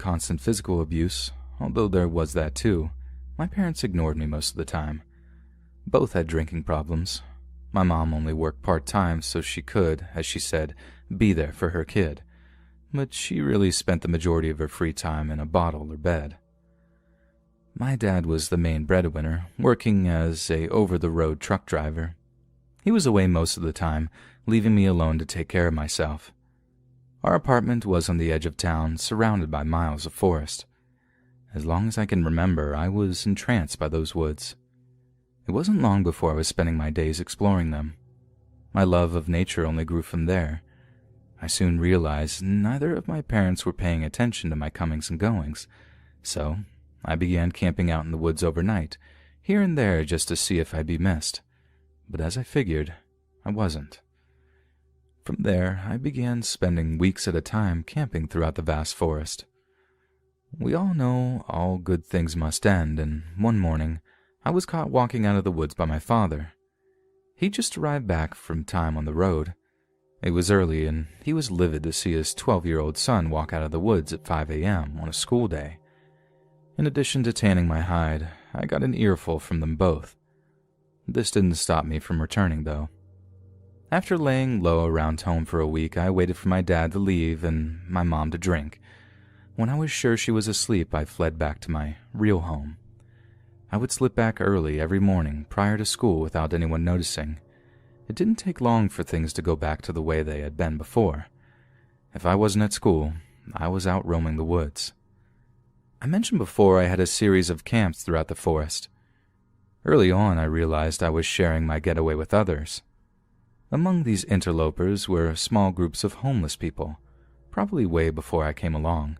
constant physical abuse, although there was that too. My parents ignored me most of the time. Both had drinking problems. My mom only worked part-time so she could, as she said, be there for her kid. But she really spent the majority of her free time in a bottle or bed. My dad was the main breadwinner, working as a over-the-road truck driver. He was away most of the time, leaving me alone to take care of myself. Our apartment was on the edge of town, surrounded by miles of forest. As long as I can remember, I was entranced by those woods. It wasn't long before I was spending my days exploring them. My love of nature only grew from there. I soon realized neither of my parents were paying attention to my comings and goings, so I began camping out in the woods overnight, here and there just to see if I'd be missed. But as I figured, I wasn't. From there, I began spending weeks at a time camping throughout the vast forest. We all know all good things must end, and one morning, I was caught walking out of the woods by my father. He just arrived back from time on the road. It was early, and he was livid to see his 12-year-old son walk out of the woods at 5 a.m. on a school day. In addition to tanning my hide, I got an earful from them both. This didn't stop me from returning, though. After laying low around home for a week, I waited for my dad to leave and my mom to drink. When I was sure she was asleep, I fled back to my real home. I would slip back early every morning prior to school without anyone noticing. It didn't take long for things to go back to the way they had been before. If I wasn't at school, I was out roaming the woods. I mentioned before I had a series of camps throughout the forest. Early on, I realized I was sharing my getaway with others. Among these interlopers were small groups of homeless people, probably way before I came along.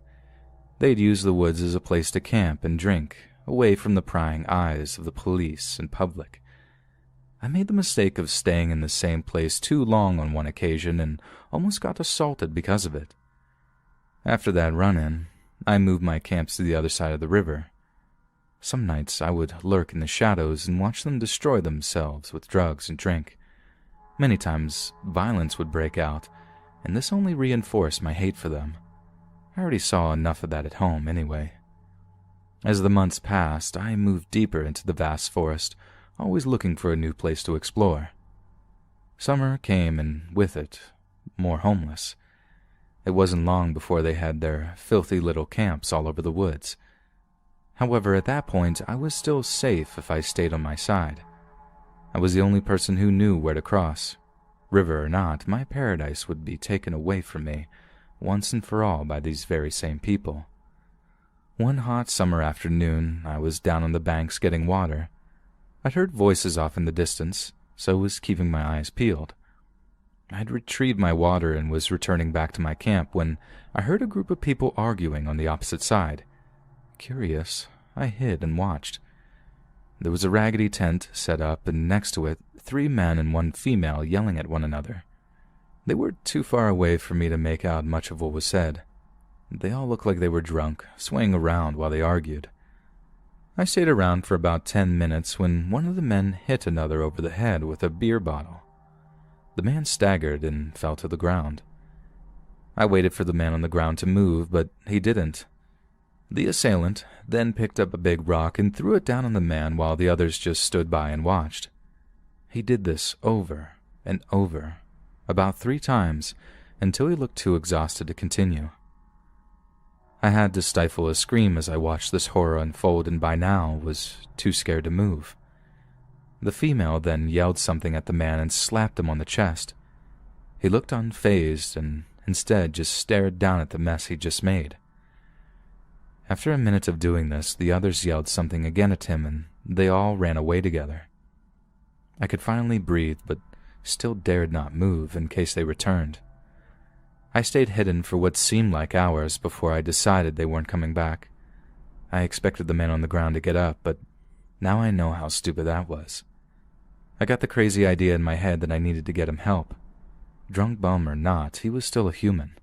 They'd use the woods as a place to camp and drink, away from the prying eyes of the police and public. I made the mistake of staying in the same place too long on one occasion and almost got assaulted because of it. After that run-in, I moved my camps to the other side of the river. Some nights I would lurk in the shadows and watch them destroy themselves with drugs and drink. Many times, violence would break out, and this only reinforced my hate for them. I already saw enough of that at home anyway. As the months passed, I moved deeper into the vast forest, always looking for a new place to explore. Summer came, and with it, more homeless. It wasn't long before they had their filthy little camps all over the woods. However, at that point, I was still safe if I stayed on my side. I was the only person who knew where to cross. River or not, my paradise would be taken away from me, once and for all, by these very same people. One hot summer afternoon, I was down on the banks getting water. I'd heard voices off in the distance, so was keeping my eyes peeled. I'd retrieved my water and was returning back to my camp when I heard a group of people arguing on the opposite side. Curious, I hid and watched. There was a raggedy tent set up, and next to it, 3 men and 1 female yelling at one another. They were too far away for me to make out much of what was said. They all looked like they were drunk, swaying around while they argued. I stayed around for about 10 minutes when one of the men hit another over the head with a beer bottle. The man staggered and fell to the ground. I waited for the man on the ground to move, but he didn't. The assailant then picked up a big rock and threw it down on the man while the others just stood by and watched. He did this over and over, about 3 times, until he looked too exhausted to continue. I had to stifle a scream as I watched this horror unfold, and by now was too scared to move. The female then yelled something at the man and slapped him on the chest. He looked unfazed and instead just stared down at the mess he'd just made. After a minute of doing this, the others yelled something again at him, and they all ran away together. I could finally breathe, but still dared not move in case they returned. I stayed hidden for what seemed like hours before I decided they weren't coming back. I expected the man on the ground to get up, but now I know how stupid that was. I got the crazy idea in my head that I needed to get him help. Drunk bum or not, he was still a human,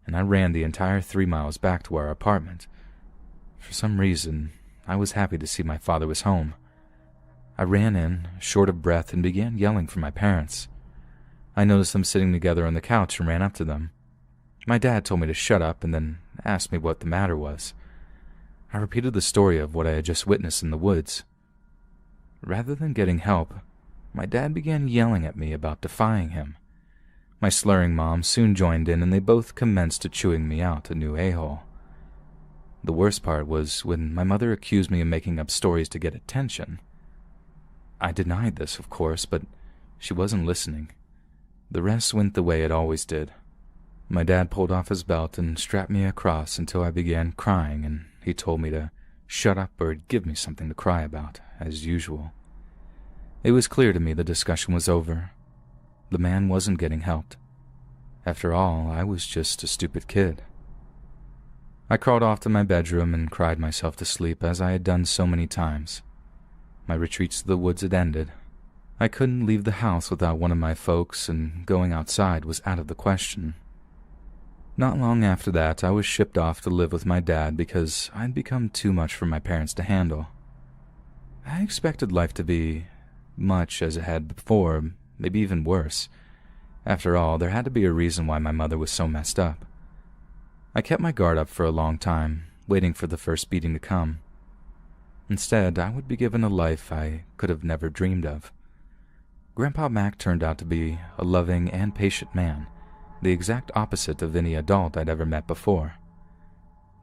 and I ran the entire 3 miles back to our apartment. For some reason, I was happy to see my father was home. I ran in, short of breath, and began yelling for my parents. I noticed them sitting together on the couch and ran up to them. My dad told me to shut up and then asked me what the matter was. I repeated the story of what I had just witnessed in the woods. Rather than getting help, my dad began yelling at me about defying him. My slurring mom soon joined in, and they both commenced chewing me out a new a-hole. The worst part was when my mother accused me of making up stories to get attention. I denied this, of course, but she wasn't listening. The rest went the way it always did. My dad pulled off his belt and strapped me across until I began crying, and he told me to shut up or give me something to cry about, as usual. It was clear to me the discussion was over. The man wasn't getting helped. After all, I was just a stupid kid. I crawled off to my bedroom and cried myself to sleep, as I had done so many times. My retreats to the woods had ended. I couldn't leave the house without one of my folks, and going outside was out of the question. Not long after that, I was shipped off to live with my dad because I'd become too much for my parents to handle. I expected life to be much as it had before, maybe even worse. After all, there had to be a reason why my mother was so messed up. I kept my guard up for a long time, waiting for the first beating to come. Instead, I would be given a life I could have never dreamed of. Grandpa Mac turned out to be a loving and patient man, the exact opposite of any adult I'd ever met before.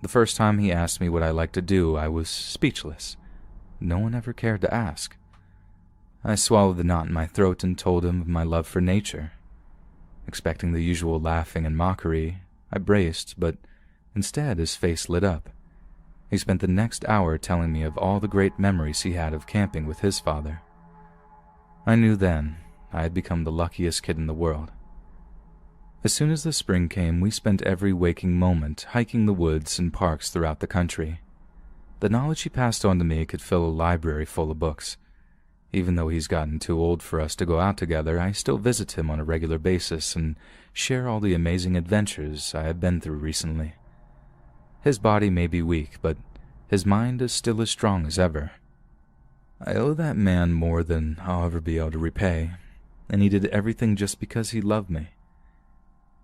The first time he asked me what I liked to do, I was speechless. No one ever cared to ask. I swallowed the knot in my throat and told him of my love for nature. Expecting the usual laughing and mockery, I braced, but instead his face lit up. He spent the next hour telling me of all the great memories he had of camping with his father. I knew then I had become the luckiest kid in the world. As soon as the spring came, we spent every waking moment hiking the woods and parks throughout the country. The knowledge he passed on to me could fill a library full of books. Even though he's gotten too old for us to go out together, I still visit him on a regular basis and share all the amazing adventures I have been through recently. His body may be weak, but his mind is still as strong as ever. I owe that man more than I'll ever be able to repay, and he did everything just because he loved me.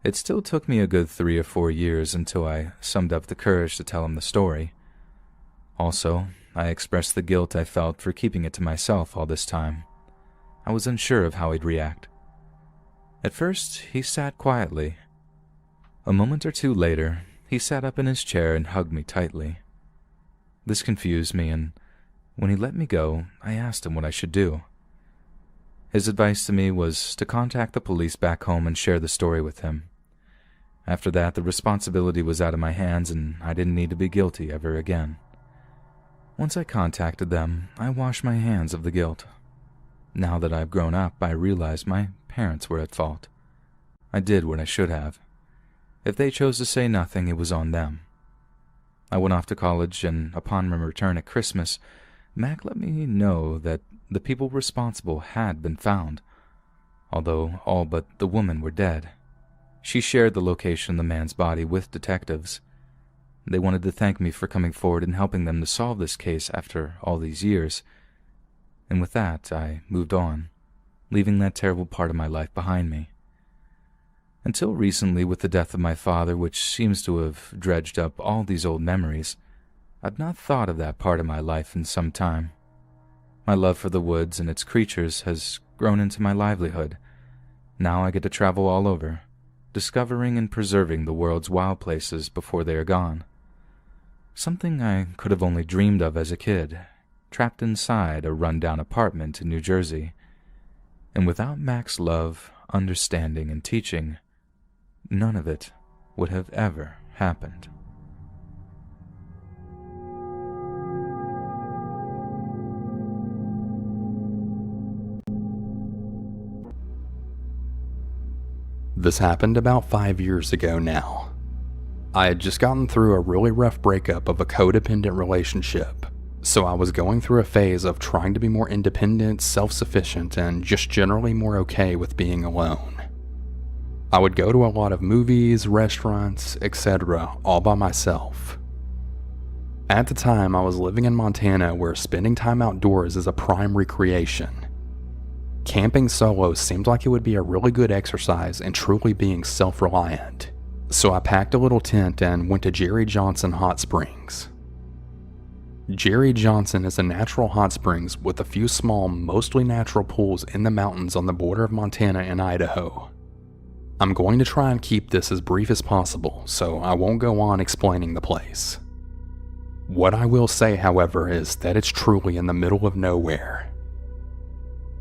It still took me a good 3 or 4 years until I summed up the courage to tell him the story. Also, I expressed the guilt I felt for keeping it to myself all this time. I was unsure of how he'd react. At first, he sat quietly. A moment or two later, he sat up in his chair and hugged me tightly. This confused me, and when he let me go, I asked him what I should do. His advice to me was to contact the police back home and share the story with him. After that, the responsibility was out of my hands, and I didn't need to be guilty ever again. Once I contacted them, I washed my hands of the guilt. Now that I've grown up, I realize my parents were at fault. I did what I should have. If they chose to say nothing, it was on them. I went off to college, and upon my return at Christmas, Mac let me know that the people responsible had been found, although all but the woman were dead. She shared the location of the man's body with detectives. They wanted to thank me for coming forward and helping them to solve this case after all these years. And with that, I moved on, leaving that terrible part of my life behind me. Until recently, with the death of my father, which seems to have dredged up all these old memories, I've not thought of that part of my life in some time. My love for the woods and its creatures has grown into my livelihood. Now I get to travel all over, discovering and preserving the world's wild places before they are gone. Something I could have only dreamed of as a kid, trapped inside a run-down apartment in New Jersey. And without Mac's love, understanding, and teaching, none of it would have ever happened. This happened about 5 years ago now. I had just gotten through a really rough breakup of a codependent relationship, so I was going through a phase of trying to be more independent, self-sufficient, and just generally more okay with being alone. I would go to a lot of movies, restaurants, etc., all by myself. At the time, I was living in Montana, where spending time outdoors is a prime recreation. Camping solo seemed like it would be a really good exercise in truly being self-reliant. So I packed a little tent and went to Jerry Johnson Hot Springs. Jerry Johnson is a natural hot springs with a few small, mostly natural pools in the mountains on the border of Montana and Idaho. I'm going to try and keep this as brief as possible, so I won't go on explaining the place. What I will say, however, is that it's truly in the middle of nowhere.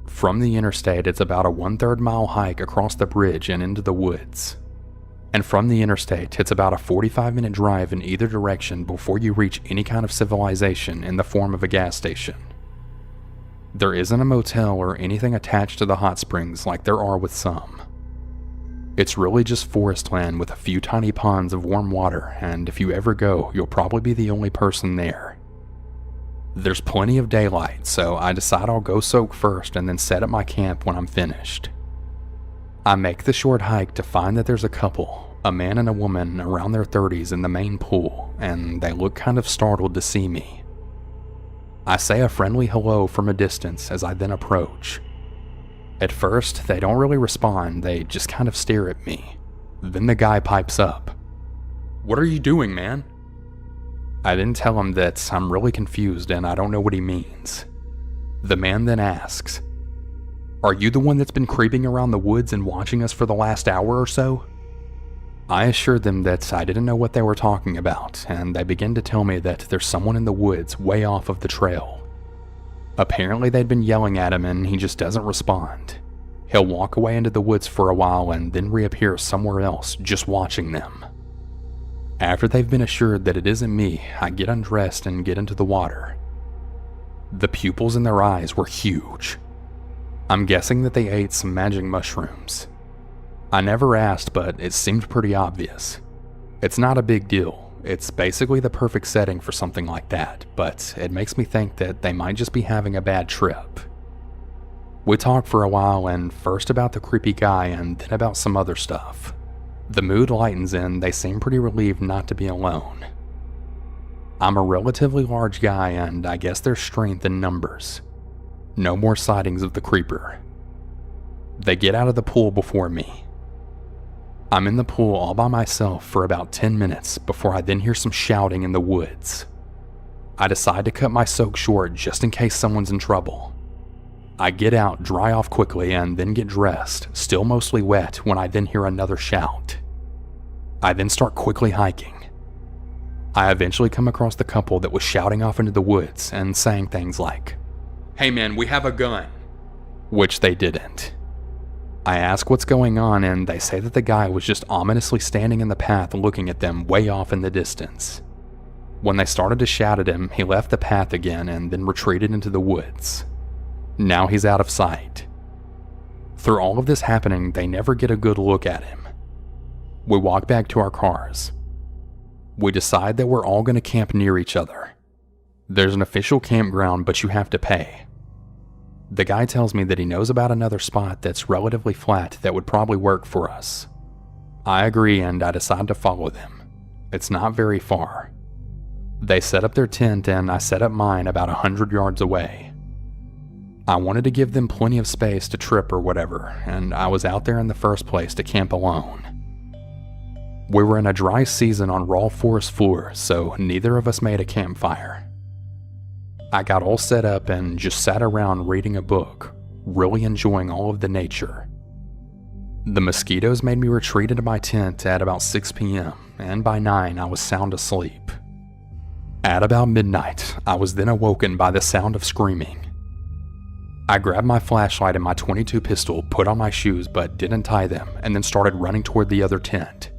From the interstate, it's about a 1/3 mile hike across the bridge and into the woods. And from the interstate, it's about a 45-minute drive in either direction before you reach any kind of civilization in the form of a gas station. There isn't a motel or anything attached to the hot springs like there are with some. It's really just forest land with a few tiny ponds of warm water, and if you ever go, you'll probably be the only person there. There's plenty of daylight, so I decide I'll go soak first and then set up my camp when I'm finished. I make the short hike to find that there's a couple, a man and a woman around their 30s in the main pool, and they look kind of startled to see me. I say a friendly hello from a distance as I then approach. At first, they don't really respond, they just kind of stare at me. Then the guy pipes up. "What are you doing, man?" I then tell him that I'm really confused and I don't know what he means. The man then asks, "Are you the one that's been creeping around the woods and watching us for the last hour or so?" I assured them that I didn't know what they were talking about, and they begin to tell me that there's someone in the woods way off of the trail. Apparently they'd been yelling at him and he just doesn't respond. He'll walk away into the woods for a while and then reappear somewhere else, just watching them. After they've been assured that it isn't me, I get undressed and get into the water. The pupils in their eyes were huge. I'm guessing that they ate some magic mushrooms. I never asked, but it seemed pretty obvious. It's not a big deal. It's basically the perfect setting for something like that, but it makes me think that they might just be having a bad trip. We talk for a while, and first about the creepy guy and then about some other stuff. The mood lightens and they seem pretty relieved not to be alone. I'm a relatively large guy and I guess there's strength in numbers. No more sightings of the creeper. They get out of the pool before me. I'm in the pool all by myself for about 10 minutes before I then hear some shouting in the woods. I decide to cut my soak short just in case someone's in trouble. I get out, dry off quickly, and then get dressed, still mostly wet, when I then hear another shout. I then start quickly hiking. I eventually come across the couple that was shouting off into the woods and saying things like, "Hey man, we have a gun," which they didn't. I ask what's going on and they say that the guy was just ominously standing in the path looking at them way off in the distance. When they started to shout at him, he left the path again and then retreated into the woods. Now he's out of sight. Through all of this happening, they never get a good look at him. We walk back to our cars. We decide that we're all going to camp near each other. There's an official campground, but you have to pay. The guy tells me that he knows about another spot that's relatively flat that would probably work for us. I agree and I decide to follow them. It's not very far. They set up their tent and I set up mine about 100 yards away. I wanted to give them plenty of space to trip or whatever, and I was out there in the first place to camp alone. We were in a dry season on raw forest floor, so neither of us made a campfire. I got all set up and just sat around reading a book, really enjoying all of the nature. The mosquitoes made me retreat into my tent at about 6 p.m., and by 9 I was sound asleep. At about midnight, I was then awoken by the sound of screaming. I grabbed my flashlight and my .22 pistol, put on my shoes but didn't tie them, and then started running toward the other tent.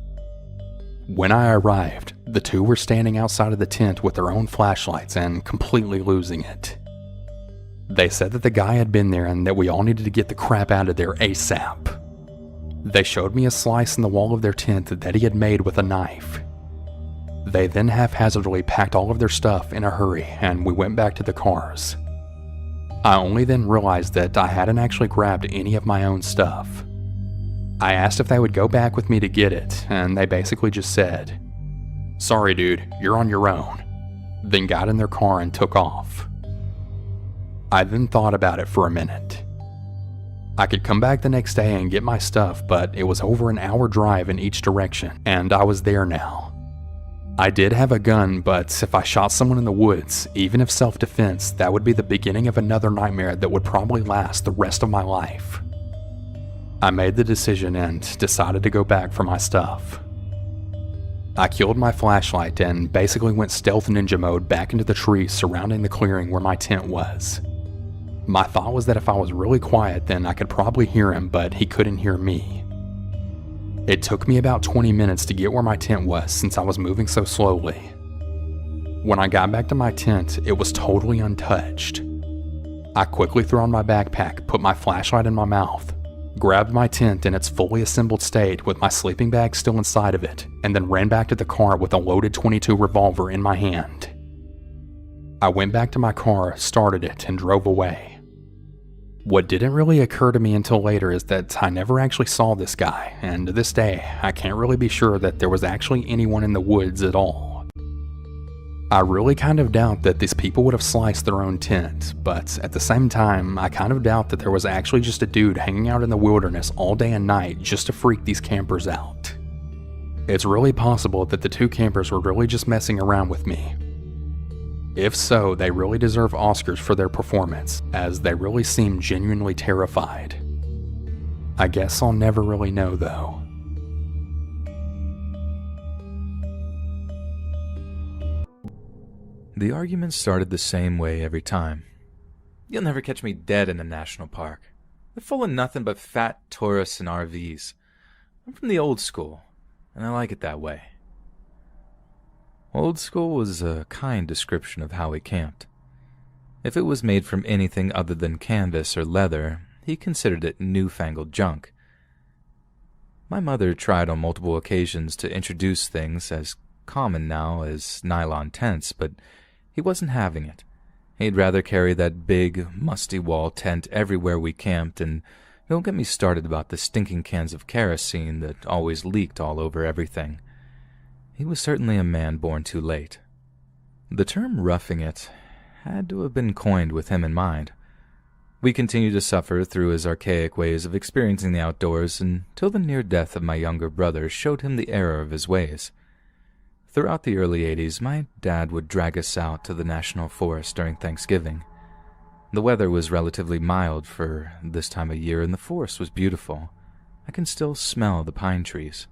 When I arrived, the two were standing outside of the tent with their own flashlights and completely losing it. They said that the guy had been there and that we all needed to get the crap out of there ASAP. They showed me a slice in the wall of their tent that he had made with a knife. They then haphazardly packed all of their stuff in a hurry and we went back to the cars. I only then realized that I hadn't actually grabbed any of my own stuff. I asked if they would go back with me to get it, and they basically just said, "Sorry dude, you're on your own," then got in their car and took off. I then thought about it for a minute. I could come back the next day and get my stuff, but it was over an hour drive in each direction, and I was there now. I did have a gun, but if I shot someone in the woods, even if self-defense, that would be the beginning of another nightmare that would probably last the rest of my life. I made the decision and decided to go back for my stuff. I killed my flashlight and basically went stealth ninja mode back into the trees surrounding the clearing where my tent was. My thought was that if I was really quiet, then I could probably hear him, but he couldn't hear me. It took me about 20 minutes to get where my tent was since I was moving so slowly. When I got back to my tent, it was totally untouched. I quickly threw on my backpack, put my flashlight in my mouth, grabbed my tent in its fully assembled state with my sleeping bag still inside of it, and then ran back to the car with a loaded .22 revolver in my hand. I went back to my car, started it, and drove away. What didn't really occur to me until later is that I never actually saw this guy, and to this day, I can't really be sure that there was actually anyone in the woods at all. I really kind of doubt that these people would have sliced their own tent, but at the same time, I kind of doubt that there was actually just a dude hanging out in the wilderness all day and night just to freak these campers out. It's really possible that the two campers were really just messing around with me. If so, they really deserve Oscars for their performance, as they really seem genuinely terrified. I guess I'll never really know though. The argument started the same way every time. You'll never catch me dead in a national park. They're full of nothing but fat tourists and RVs. I'm from the old school, and I like it that way. Old school was a kind description of how he camped. If it was made from anything other than canvas or leather, he considered it newfangled junk. My mother tried on multiple occasions to introduce things as common now as nylon tents, but he wasn't having it. He'd rather carry that big, musty wall tent everywhere we camped, and don't get me started about the stinking cans of kerosene that always leaked all over everything. He was certainly a man born too late. The term roughing it had to have been coined with him in mind. We continued to suffer through his archaic ways of experiencing the outdoors until the near death of my younger brother showed him the error of his ways. Throughout the early 80s, my dad would drag us out to the national forest during Thanksgiving. The weather was relatively mild for this time of year, and the forest was beautiful. I can still smell the pine trees.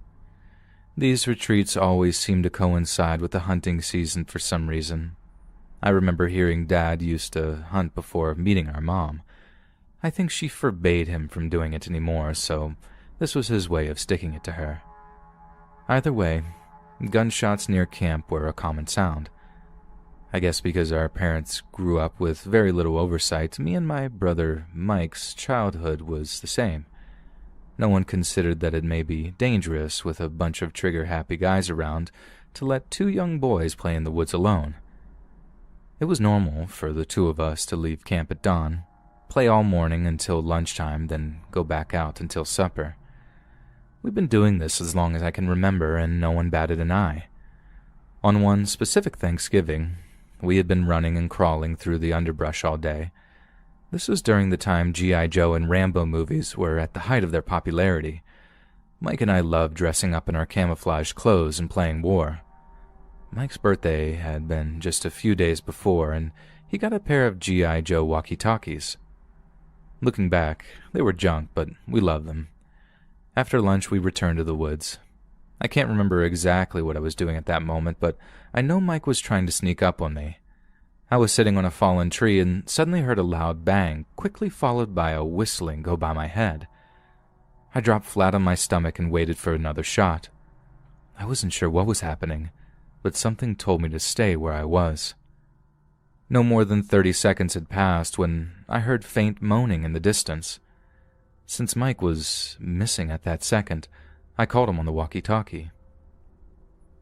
These retreats always seemed to coincide with the hunting season for some reason. I remember hearing Dad used to hunt before meeting our mom. I think she forbade him from doing it anymore, so this was his way of sticking it to her. Either way, gunshots near camp were a common sound. I guess because our parents grew up with very little oversight, me and my brother Mike's childhood was the same. No one considered that it may be dangerous with a bunch of trigger-happy guys around to let two young boys play in the woods alone. It was normal for the two of us to leave camp at dawn, play all morning until lunchtime, then go back out until supper. We've been doing this as long as I can remember, and no one batted an eye. On one specific Thanksgiving, we had been running and crawling through the underbrush all day. This was during the time G.I. Joe and Rambo movies were at the height of their popularity. Mike and I loved dressing up in our camouflage clothes and playing war. Mike's birthday had been just a few days before, and he got a pair of G.I. Joe walkie-talkies. Looking back, they were junk, but we loved them. After lunch, we returned to the woods. I can't remember exactly what I was doing at that moment, but I know Mike was trying to sneak up on me. I was sitting on a fallen tree and suddenly heard a loud bang, quickly followed by a whistling go by my head. I dropped flat on my stomach and waited for another shot. I wasn't sure what was happening, but something told me to stay where I was. No more than 30 seconds had passed when I heard faint moaning in the distance. Since Mike was missing at that second, I called him on the walkie-talkie.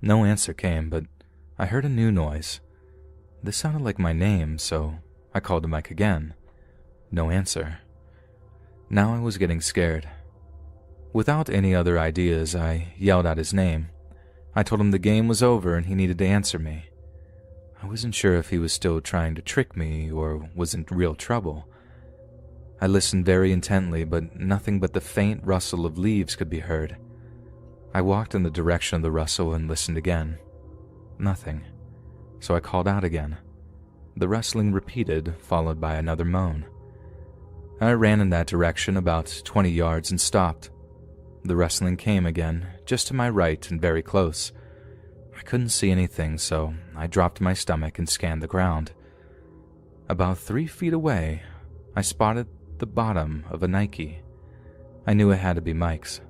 No answer came, but I heard a new noise. This sounded like my name, so I called to Mike again. No answer. Now I was getting scared. Without any other ideas, I yelled out his name. I told him the game was over and he needed to answer me. I wasn't sure if he was still trying to trick me or was in real trouble. I listened very intently, but nothing but the faint rustle of leaves could be heard. I walked in the direction of the rustle and listened again. Nothing. So I called out again. The rustling repeated, followed by another moan. I ran in that direction about 20 yards and stopped. The rustling came again, just to my right and very close. I couldn't see anything, so I dropped my stomach and scanned the ground. About 3 feet away, I spotted the bottom of a Nike. I knew it had to be Mike's.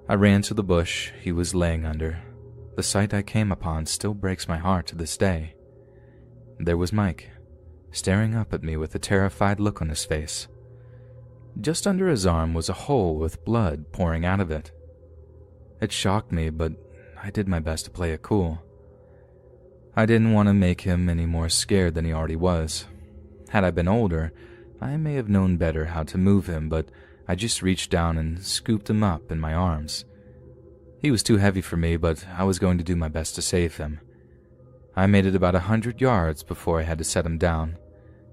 I ran to the bush he was laying under. The sight I came upon still breaks my heart to this day. There was Mike, staring up at me with a terrified look on his face. Just under his arm was a hole with blood pouring out of it. It shocked me, but I did my best to play it cool. I didn't want to make him any more scared than he already was. Had I been older, I may have known better how to move him, but I just reached down and scooped him up in my arms. He was too heavy for me, but I was going to do my best to save him. I made it about 100 yards before I had to set him down.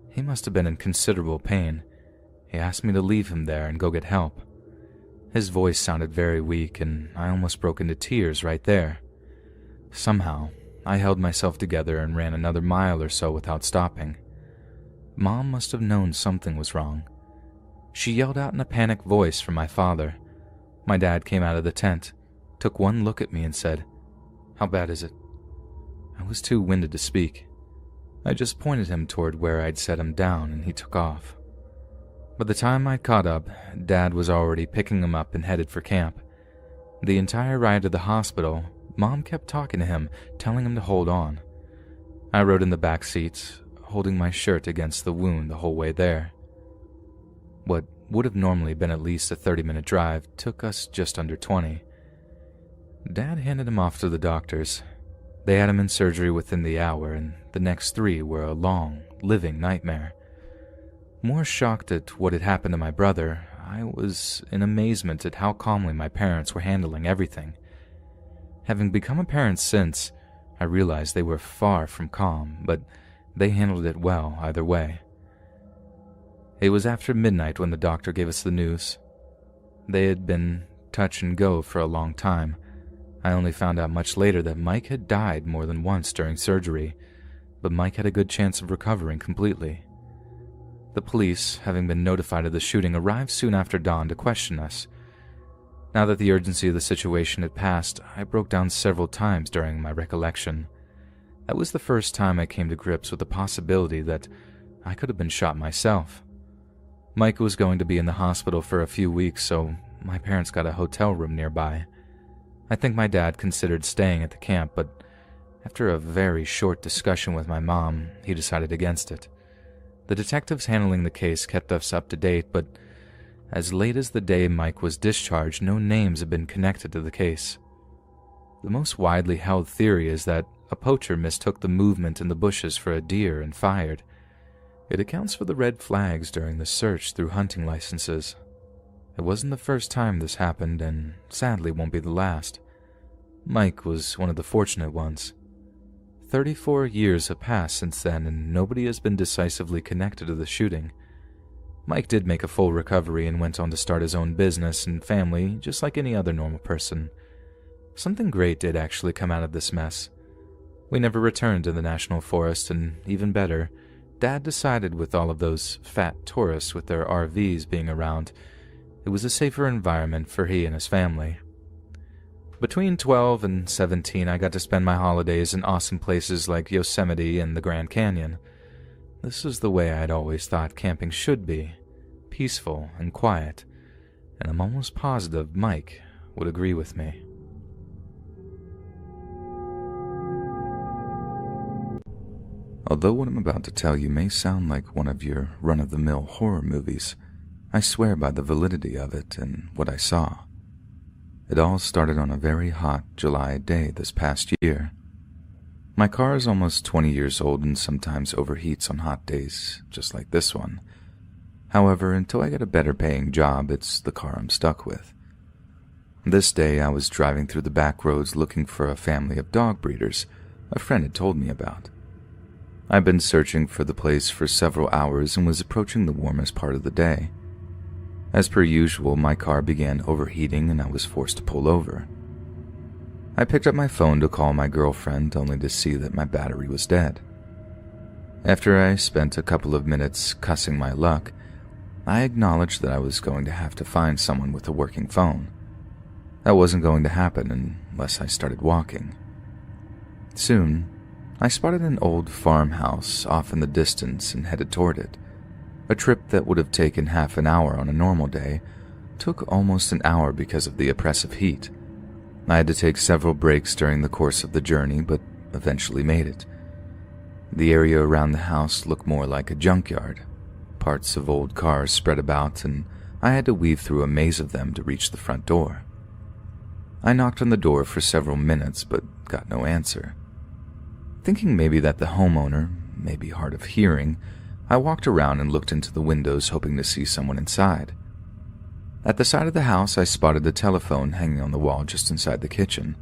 He must have been in considerable pain. He asked me to leave him there and go get help. His voice sounded very weak, and I almost broke into tears right there. Somehow, I held myself together and ran another mile or so without stopping. Mom must have known something was wrong. She yelled out in a panicked voice for my father. My dad came out of the tent, took one look at me and said, "How bad is it?" I was too winded to speak. I just pointed him toward where I'd set him down and he took off. By the time I'd caught up, Dad was already picking him up and headed for camp. The entire ride to the hospital, Mom kept talking to him, telling him to hold on. I rode in the back seat, holding my shirt against the wound the whole way there. What would have normally been at least a 30-minute drive took us just under 20. Dad handed him off to the doctors. They had him in surgery within the hour, and the next 3 were a long, living nightmare. More shocked at what had happened to my brother, I was in amazement at how calmly my parents were handling everything. Having become a parent since, I realized they were far from calm, but they handled it well either way. It was after midnight when the doctor gave us the news. They had been touch and go for a long time. I only found out much later that Mike had died more than once during surgery, but Mike had a good chance of recovering completely. The police, having been notified of the shooting, arrived soon after dawn to question us. Now that the urgency of the situation had passed, I broke down several times during my recollection. That was the first time I came to grips with the possibility that I could have been shot myself. Mike was going to be in the hospital for a few weeks, so my parents got a hotel room nearby. I think my dad considered staying at the camp, but after a very short discussion with my mom, he decided against it. The detectives handling the case kept us up to date, but as late as the day Mike was discharged, no names had been connected to the case. The most widely held theory is that a poacher mistook the movement in the bushes for a deer and fired. It accounts for the red flags during the search through hunting licenses. It wasn't the first time this happened, and sadly won't be the last. Mike was one of the fortunate ones. 34 years have passed since then, and nobody has been decisively connected to the shooting. Mike did make a full recovery and went on to start his own business and family, just like any other normal person. Something great did actually come out of this mess. We never returned to the national forest, and even better, Dad decided with all of those fat tourists with their RVs being around, it was a safer environment for he and his family. Between 12 and 17, I got to spend my holidays in awesome places like Yosemite and the Grand Canyon. This is the way I had always thought camping should be, peaceful and quiet, and I'm almost positive Mike would agree with me. Although what I'm about to tell you may sound like one of your run-of-the-mill horror movies, I swear by the validity of it and what I saw. It all started on a very hot July day this past year. My car is almost 20 years old and sometimes overheats on hot days, just like this one. However, until I get a better paying job, it's the car I'm stuck with. This day I was driving through the back roads looking for a family of dog breeders a friend had told me about. I'd been searching for the place for several hours and was approaching the warmest part of the day. As per usual, my car began overheating and I was forced to pull over. I picked up my phone to call my girlfriend, only to see that my battery was dead. After I spent a couple of minutes cussing my luck, I acknowledged that I was going to have to find someone with a working phone. That wasn't going to happen unless I started walking. Soon, I spotted an old farmhouse off in the distance and headed toward it. A trip that would have taken half an hour on a normal day took almost an hour because of the oppressive heat. I had to take several breaks during the course of the journey, but eventually made it. The area around the house looked more like a junkyard. Parts of old cars spread about, and I had to weave through a maze of them to reach the front door. I knocked on the door for several minutes, but got no answer. Thinking maybe that the homeowner may be hard of hearing, I walked around and looked into the windows, hoping to see someone inside. At the side of the house, I spotted a telephone hanging on the wall just inside the kitchen.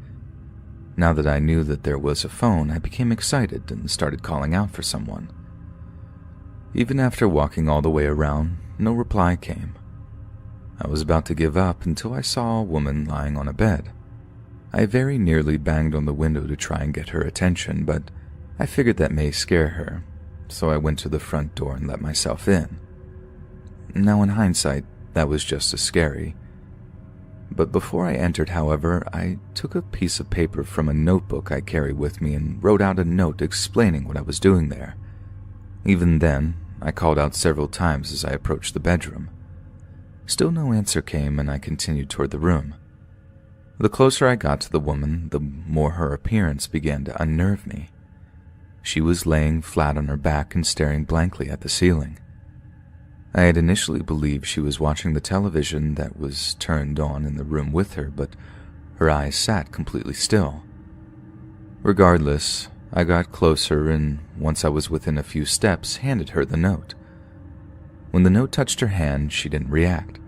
Now that I knew that there was a phone, I became excited and started calling out for someone. Even after walking all the way around, no reply came. I was about to give up until I saw a woman lying on a bed. I very nearly banged on the window to try and get her attention, but I figured that may scare her, so I went to the front door and let myself in. Now in hindsight, that was just as scary. But before I entered, however, I took a piece of paper from a notebook I carry with me and wrote out a note explaining what I was doing there. Even then, I called out several times as I approached the bedroom. Still no answer came, and I continued toward the room. The closer I got to the woman, the more her appearance began to unnerve me. She was laying flat on her back and staring blankly at the ceiling. I had initially believed she was watching the television that was turned on in the room with her, but her eyes sat completely still. Regardless, I got closer and, once I was within a few steps, handed her the note. When the note touched her hand, she didn't react.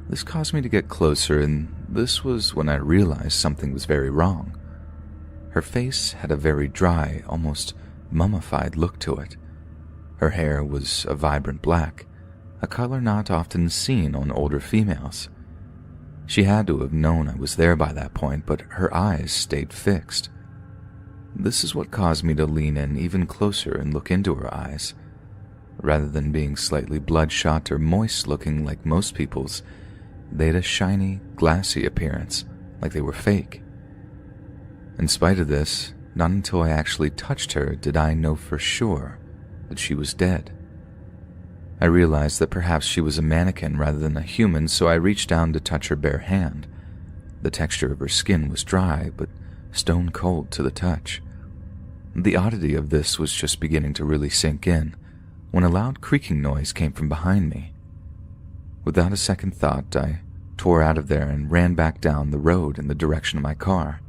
This caused me to get closer, and this was when I realized something was very wrong. Her face had a very dry, almost mummified look to it. Her hair was a vibrant black, a color not often seen on older females. She had to have known I was there by that point, but her eyes stayed fixed. This is what caused me to lean in even closer and look into her eyes. Rather than being slightly bloodshot or moist-looking like most people's, they had a shiny, glassy appearance, like they were fake. In spite of this, not until I actually touched her did I know for sure that she was dead. I realized that perhaps she was a mannequin rather than a human, so I reached down to touch her bare hand. The texture of her skin was dry, but stone cold to the touch. The oddity of this was just beginning to really sink in when a loud creaking noise came from behind me. Without a second thought, I tore out of there and ran back down the road in the direction of my car.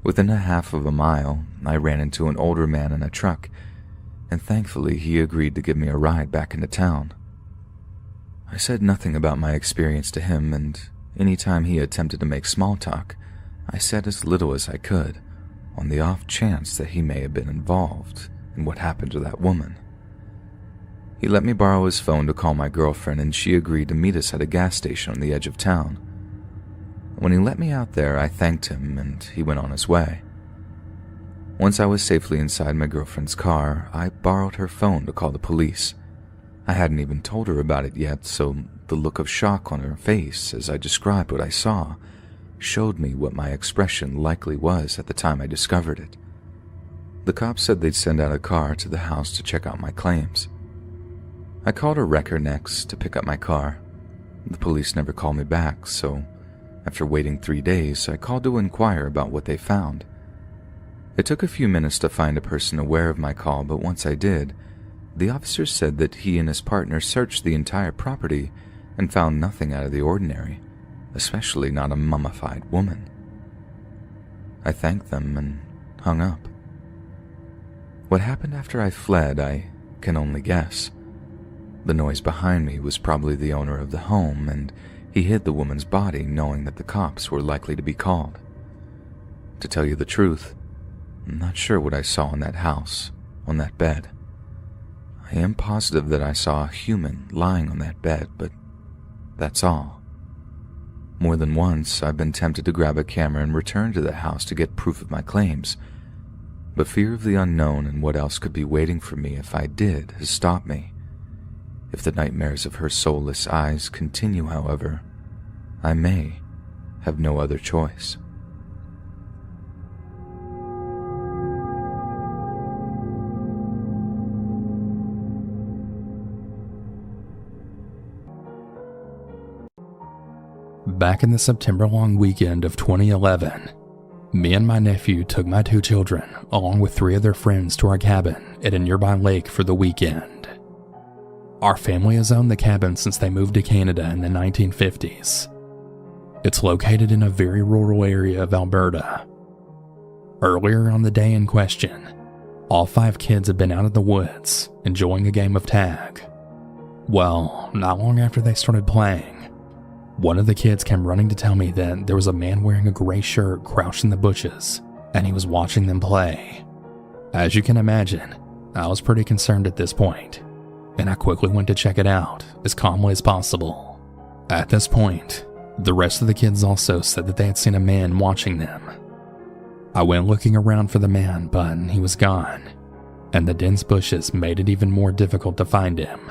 Within a half of a mile, I ran into an older man in a truck, and thankfully he agreed to give me a ride back into town. I said nothing about my experience to him, and any time he attempted to make small talk, I said as little as I could, on the off chance that he may have been involved in what happened to that woman. He let me borrow his phone to call my girlfriend, and she agreed to meet us at a gas station on the edge of town. When he let me out there, I thanked him, and he went on his way. Once I was safely inside my girlfriend's car, I borrowed her phone to call the police. I hadn't even told her about it yet, so the look of shock on her face as I described what I saw showed me what my expression likely was at the time I discovered it. The cops said they'd send out a car to the house to check out my claims. I called a wrecker next to pick up my car. The police never called me back, so after waiting 3 days, I called to inquire about what they found. It took a few minutes to find a person aware of my call, but once I did, the officer said that he and his partner searched the entire property and found nothing out of the ordinary, especially not a mummified woman. I thanked them and hung up. What happened after I fled, I can only guess. The noise behind me was probably the owner of the home, and he hid the woman's body knowing that the cops were likely to be called. To tell you the truth, I'm not sure what I saw in that house on that bed. I am positive that I saw a human lying on that bed, but that's all. More than once, I've been tempted to grab a camera and return to the house to get proof of my claims, but fear of the unknown and what else could be waiting for me if I did has stopped me. If the nightmares of her soulless eyes continue, however, I may have no other choice. Back in the September-long weekend of 2011, me and my nephew took my 2 children, along with 3 of their friends, to our cabin at a nearby lake for the weekend. Our family has owned the cabin since they moved to Canada in the 1950s. It's located in a very rural area of Alberta. Earlier on the day in question, all 5 kids had been out of the woods, enjoying a game of tag. Well, not long after they started playing, one of the kids came running to tell me that there was a man wearing a gray shirt crouched in the bushes, and he was watching them play. As you can imagine, I was pretty concerned at this point, and I quickly went to check it out as calmly as possible. At this point, the rest of the kids also said that they had seen a man watching them. I went looking around for the man, but he was gone, and the dense bushes made it even more difficult to find him.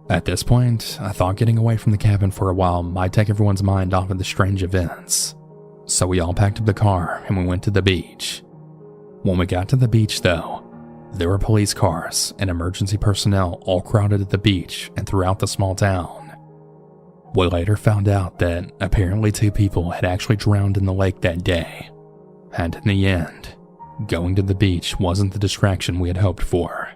At this point, I thought getting away from the cabin for a while might take everyone's mind off of the strange events. So we all packed up the car and we went to the beach. When we got to the beach though, there were police cars and emergency personnel all crowded at the beach and throughout the small town. We later found out that apparently 2 people had actually drowned in the lake that day. And in the end, going to the beach wasn't the distraction we had hoped for.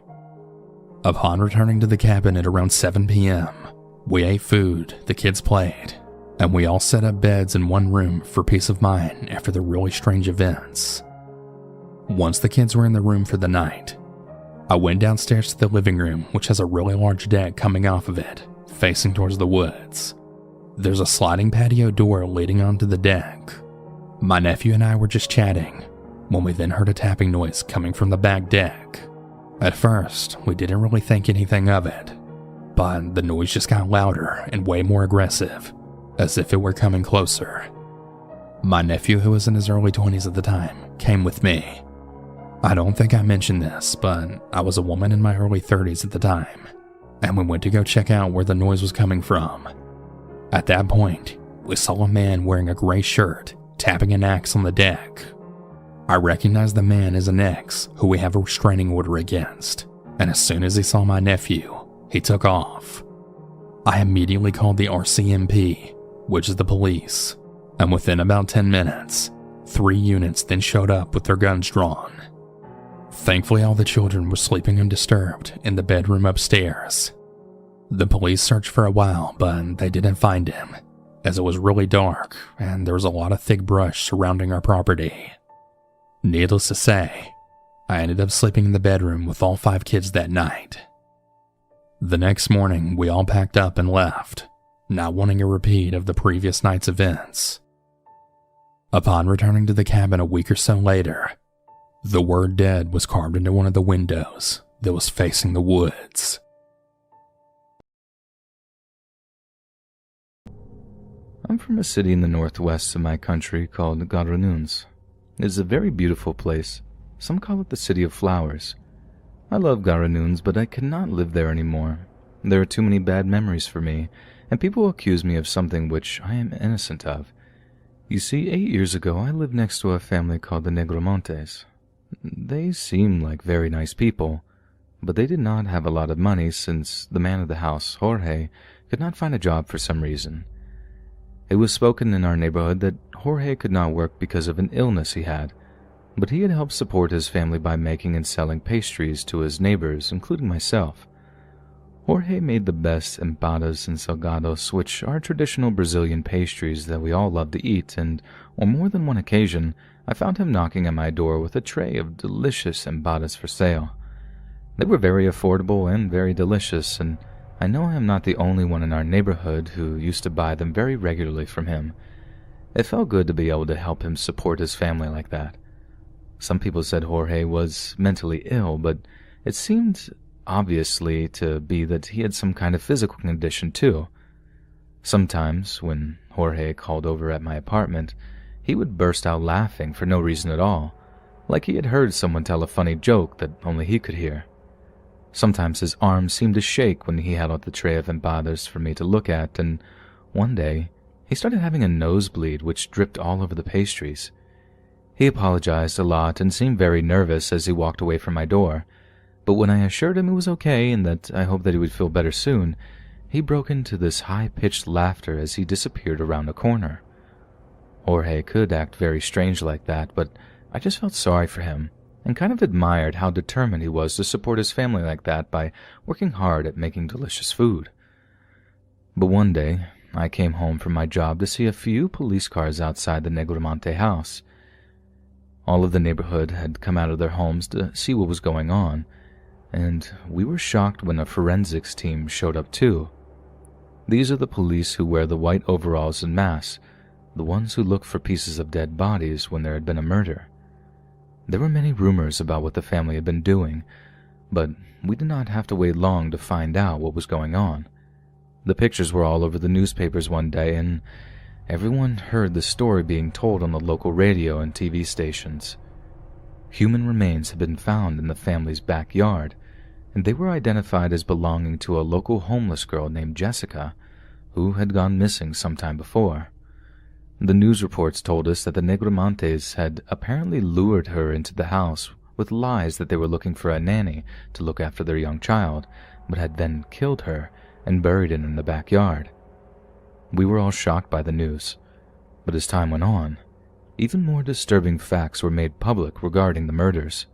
Upon returning to the cabin at around 7 p.m., we ate food, the kids played, and we all set up beds in one room for peace of mind after the really strange events. Once the kids were in the room for the night, I went downstairs to the living room, which has a really large deck coming off of it, facing towards the woods. There's a sliding patio door leading onto the deck. My nephew and I were just chatting, when we then heard a tapping noise coming from the back deck. At first, we didn't really think anything of it, but the noise just got louder and way more aggressive, as if it were coming closer. My nephew, who was in his early 20s at the time, came with me. I don't think I mentioned this, but I was a woman in my early 30s at the time, and we went to go check out where the noise was coming from. At that point, we saw a man wearing a gray shirt tapping an axe on the deck. I recognized the man as an ex who we have a restraining order against, and as soon as he saw my nephew, he took off. I immediately called the RCMP, which is the police, and within about 10 minutes, 3 units then showed up with their guns drawn. Thankfully, all the children were sleeping undisturbed in the bedroom upstairs. The police searched for a while, but they didn't find him, as it was really dark and there was a lot of thick brush surrounding our property. Needless to say, I ended up sleeping in the bedroom with all 5 kids that night. The next morning, we all packed up and left, not wanting a repeat of the previous night's events. Upon returning to the cabin a week or so later, the word "dead" was carved into one of the windows that was facing the woods. I'm from a city in the northwest of my country called Garanuns. It is a very beautiful place. Some call it the City of Flowers. I love Garanuns, but I cannot live there anymore. There are too many bad memories for me, and people accuse me of something which I am innocent of. You see, 8 years ago I lived next to a family called the Negromontes. They seemed like very nice people, but they did not have a lot of money since the man of the house, Jorge, could not find a job for some reason. It was spoken in our neighborhood that Jorge could not work because of an illness he had, but he had helped support his family by making and selling pastries to his neighbors, including myself. Jorge made the best empadas and salgados, which are traditional Brazilian pastries that we all love to eat, and on more than one occasion, I found him knocking at my door with a tray of delicious empadas for sale. They were very affordable and very delicious, and I know I am not the only one in our neighborhood who used to buy them very regularly from him. It felt good to be able to help him support his family like that. Some people said Jorge was mentally ill, but It seemed obviously to be that he had some kind of physical condition too. Sometimes, when Jorge called over at my apartment, he would burst out laughing for no reason at all, like he had heard someone tell a funny joke that only he could hear. Sometimes his arms seemed to shake when he held out the tray of empadas for me to look at, and one day he started having a nosebleed which dripped all over the pastries. He apologized a lot and seemed very nervous as he walked away from my door, but when I assured him it was okay and that I hoped that he would feel better soon, he broke into this high-pitched laughter as he disappeared around a corner. Jorge could act very strange like that, but I just felt sorry for him and kind of admired how determined he was to support his family like that by working hard at making delicious food. But one day, I came home from my job to see a few police cars outside the Negromonte house. All of the neighborhood had come out of their homes to see what was going on, and we were shocked when a forensics team showed up too. These are the police who wear the white overalls and masks, the ones who look for pieces of dead bodies when there had been a murder. There were many rumors about what the family had been doing, but we did not have to wait long to find out what was going on. The pictures were all over the newspapers one day, and everyone heard the story being told on the local radio and TV stations. Human remains had been found in the family's backyard, and they were identified as belonging to a local homeless girl named Jessica, who had gone missing some time before. The news reports told us that the Negromontes had apparently lured her into the house with lies that they were looking for a nanny to look after their young child, but had then killed her and buried it in the backyard. We were all shocked by the news, but as time went on, even more disturbing facts were made public regarding the murders.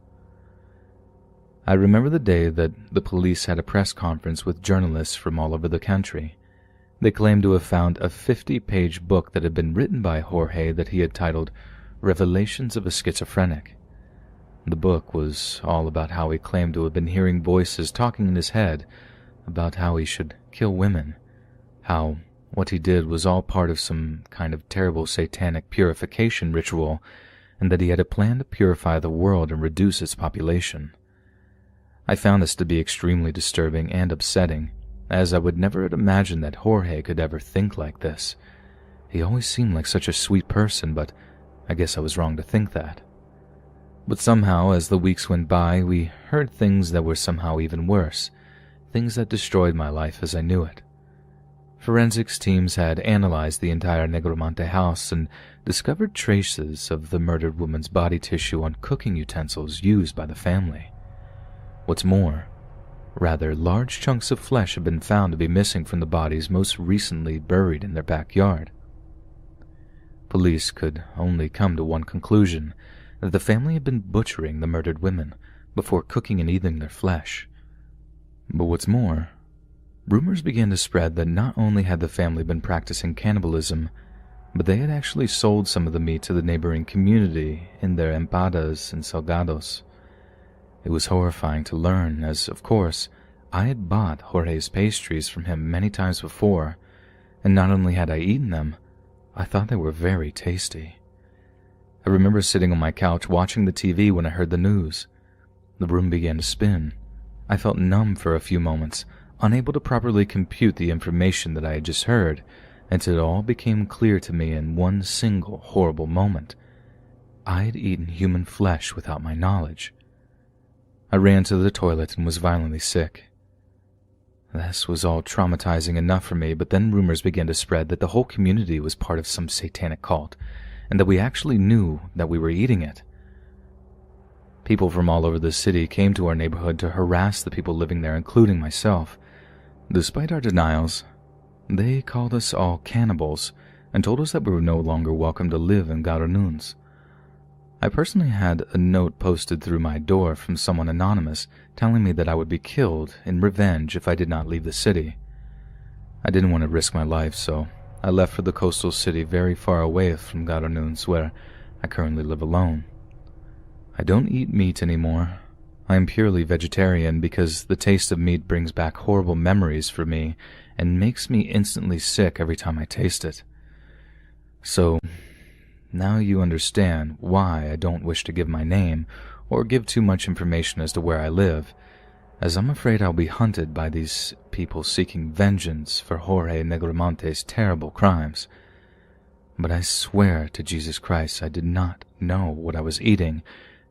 I remember the day that the police had a press conference with journalists from all over the country. They claimed to have found a 50-page book that had been written by Jorge that he had titled Revelations of a Schizophrenic. The book was all about how he claimed to have been hearing voices talking in his head about how he should kill women, how what he did was all part of some kind of terrible satanic purification ritual, and that he had a plan to purify the world and reduce its population. I found this to be extremely disturbing and upsetting, as I would never have imagined that Jorge could ever think like this. He always seemed like such a sweet person, but I guess I was wrong to think that. But somehow, as the weeks went by, we heard things that were somehow even worse, things that destroyed my life as I knew it. Forensics teams had analyzed the entire Negromonte house and discovered traces of the murdered woman's body tissue on cooking utensils used by the family. What's more, rather large chunks of flesh had been found to be missing from the bodies most recently buried in their backyard. Police could only come to one conclusion, that the family had been butchering the murdered women before cooking and eating their flesh. But what's more, rumors began to spread that not only had the family been practicing cannibalism, but they had actually sold some of the meat to the neighboring community in their empadas and salgados. It was horrifying to learn, as, of course, I had bought Jorge's pastries from him many times before, and not only had I eaten them, I thought they were very tasty. I remember sitting on my couch watching the TV when I heard the news. The room began to spin. I felt numb for a few moments, unable to properly compute the information that I had just heard, until it all became clear to me in one single horrible moment. I had eaten human flesh without my knowledge. I ran to the toilet and was violently sick. This was all traumatizing enough for me, but then rumors began to spread that the whole community was part of some satanic cult, and that we actually knew that we were eating it. People from all over the city came to our neighborhood to harass the people living there, including myself. Despite our denials, they called us all cannibals and told us that we were no longer welcome to live in Garununs. I personally had a note posted through my door from someone anonymous telling me that I would be killed in revenge if I did not leave the city. I didn't want to risk my life, so I left for the coastal city very far away from Garununs, where I currently live alone. I don't eat meat anymore. I am purely vegetarian because the taste of meat brings back horrible memories for me and makes me instantly sick every time I taste it. So, now you understand why I don't wish to give my name or give too much information as to where I live, as I'm afraid I'll be hunted by these people seeking vengeance for Jorge Negromonte's terrible crimes. But I swear to Jesus Christ I did not know what I was eating,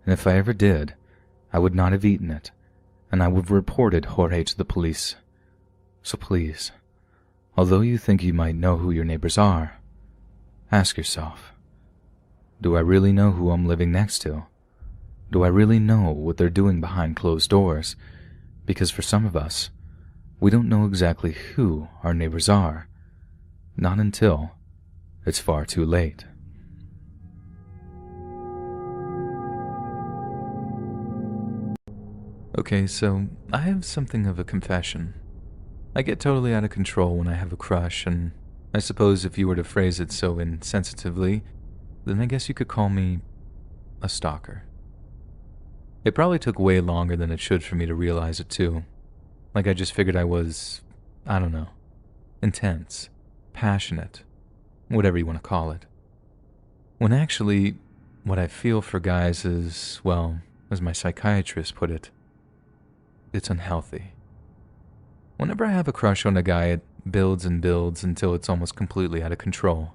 and if I ever did, I would not have eaten it, and I would have reported Jorge to the police. So please, although you think you might know who your neighbors are, ask yourself, do I really know who I'm living next to? Do I really know what they're doing behind closed doors? Because for some of us, we don't know exactly who our neighbors are, not until it's far too late. Okay, so I have something of a confession. I get totally out of control when I have a crush, and I suppose if you were to phrase it so insensitively, then I guess you could call me a stalker. It probably took way longer than it should for me to realize it too. Like I just figured I was, I don't know, intense, passionate, whatever you want to call it. When actually, what I feel for guys is, well, as my psychiatrist put it, it's unhealthy. Whenever I have a crush on a guy, it builds and builds until it's almost completely out of control.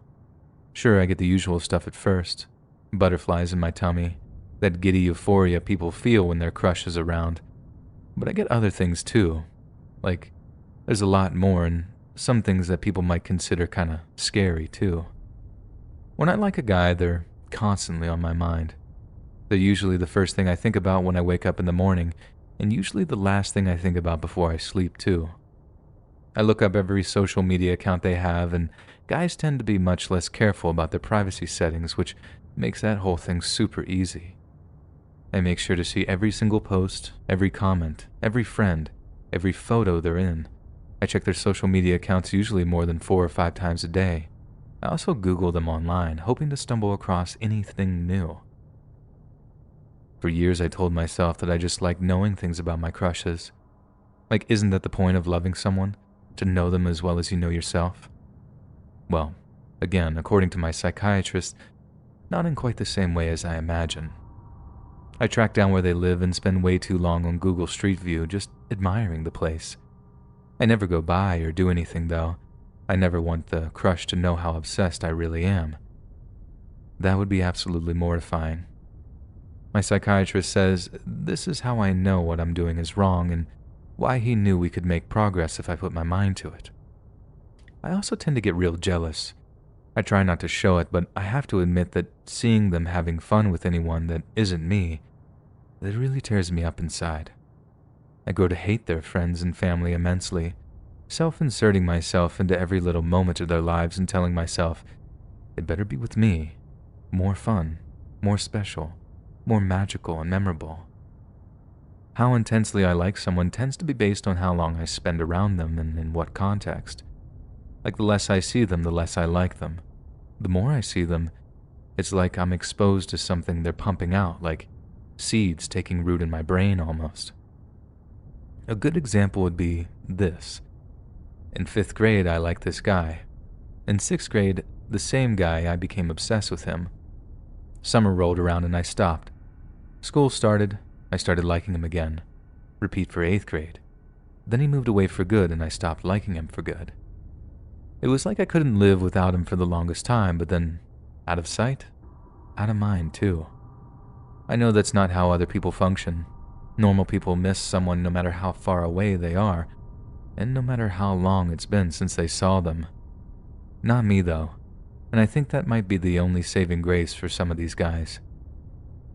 Sure, I get the usual stuff at first. Butterflies in my tummy, that giddy euphoria people feel when their crush is around. But I get other things too. Like, there's a lot more, and some things that people might consider kinda scary too. When I like a guy, they're constantly on my mind. They're usually the first thing I think about when I wake up in the morning, and usually the last thing I think about before I sleep too. I look up every social media account they have, and guys tend to be much less careful about their privacy settings, which makes that whole thing super easy. I make sure to see every single post, every comment, every friend, every photo they're in. I check their social media accounts usually more than 4 or 5 times a day. I also Google them online, hoping to stumble across anything new. For years I told myself that I just like knowing things about my crushes. Like, isn't that the point of loving someone? To know them as well as you know yourself? Well, again, according to my psychiatrist, not in quite the same way as I imagine. I track down where they live and spend way too long on Google Street View just admiring the place. I never go by or do anything though. I never want the crush to know how obsessed I really am. That would be absolutely mortifying. My psychiatrist says this is how I know what I'm doing is wrong and why he knew we could make progress if I put my mind to it. I also tend to get real jealous. I try not to show it, but I have to admit that seeing them having fun with anyone that isn't me, it really tears me up inside. I grow to hate their friends and family immensely, self-inserting myself into every little moment of their lives and telling myself, it better be with me, more fun, more special, more magical and memorable. How intensely I like someone tends to be based on how long I spend around them and in what context. Like the less I see them, the less I like them. The more I see them, it's like I'm exposed to something they're pumping out, like seeds taking root in my brain almost. A good example would be this. In 5th grade, I liked this guy. In 6th grade, the same guy, I became obsessed with him. Summer rolled around and I stopped. School started, I started liking him again. Repeat for 8th grade. Then he moved away for good and I stopped liking him for good. It was like I couldn't live without him for the longest time, but then, out of sight, out of mind too. I know that's not how other people function. Normal people miss someone no matter how far away they are, and no matter how long it's been since they saw them. Not me though, and I think that might be the only saving grace for some of these guys.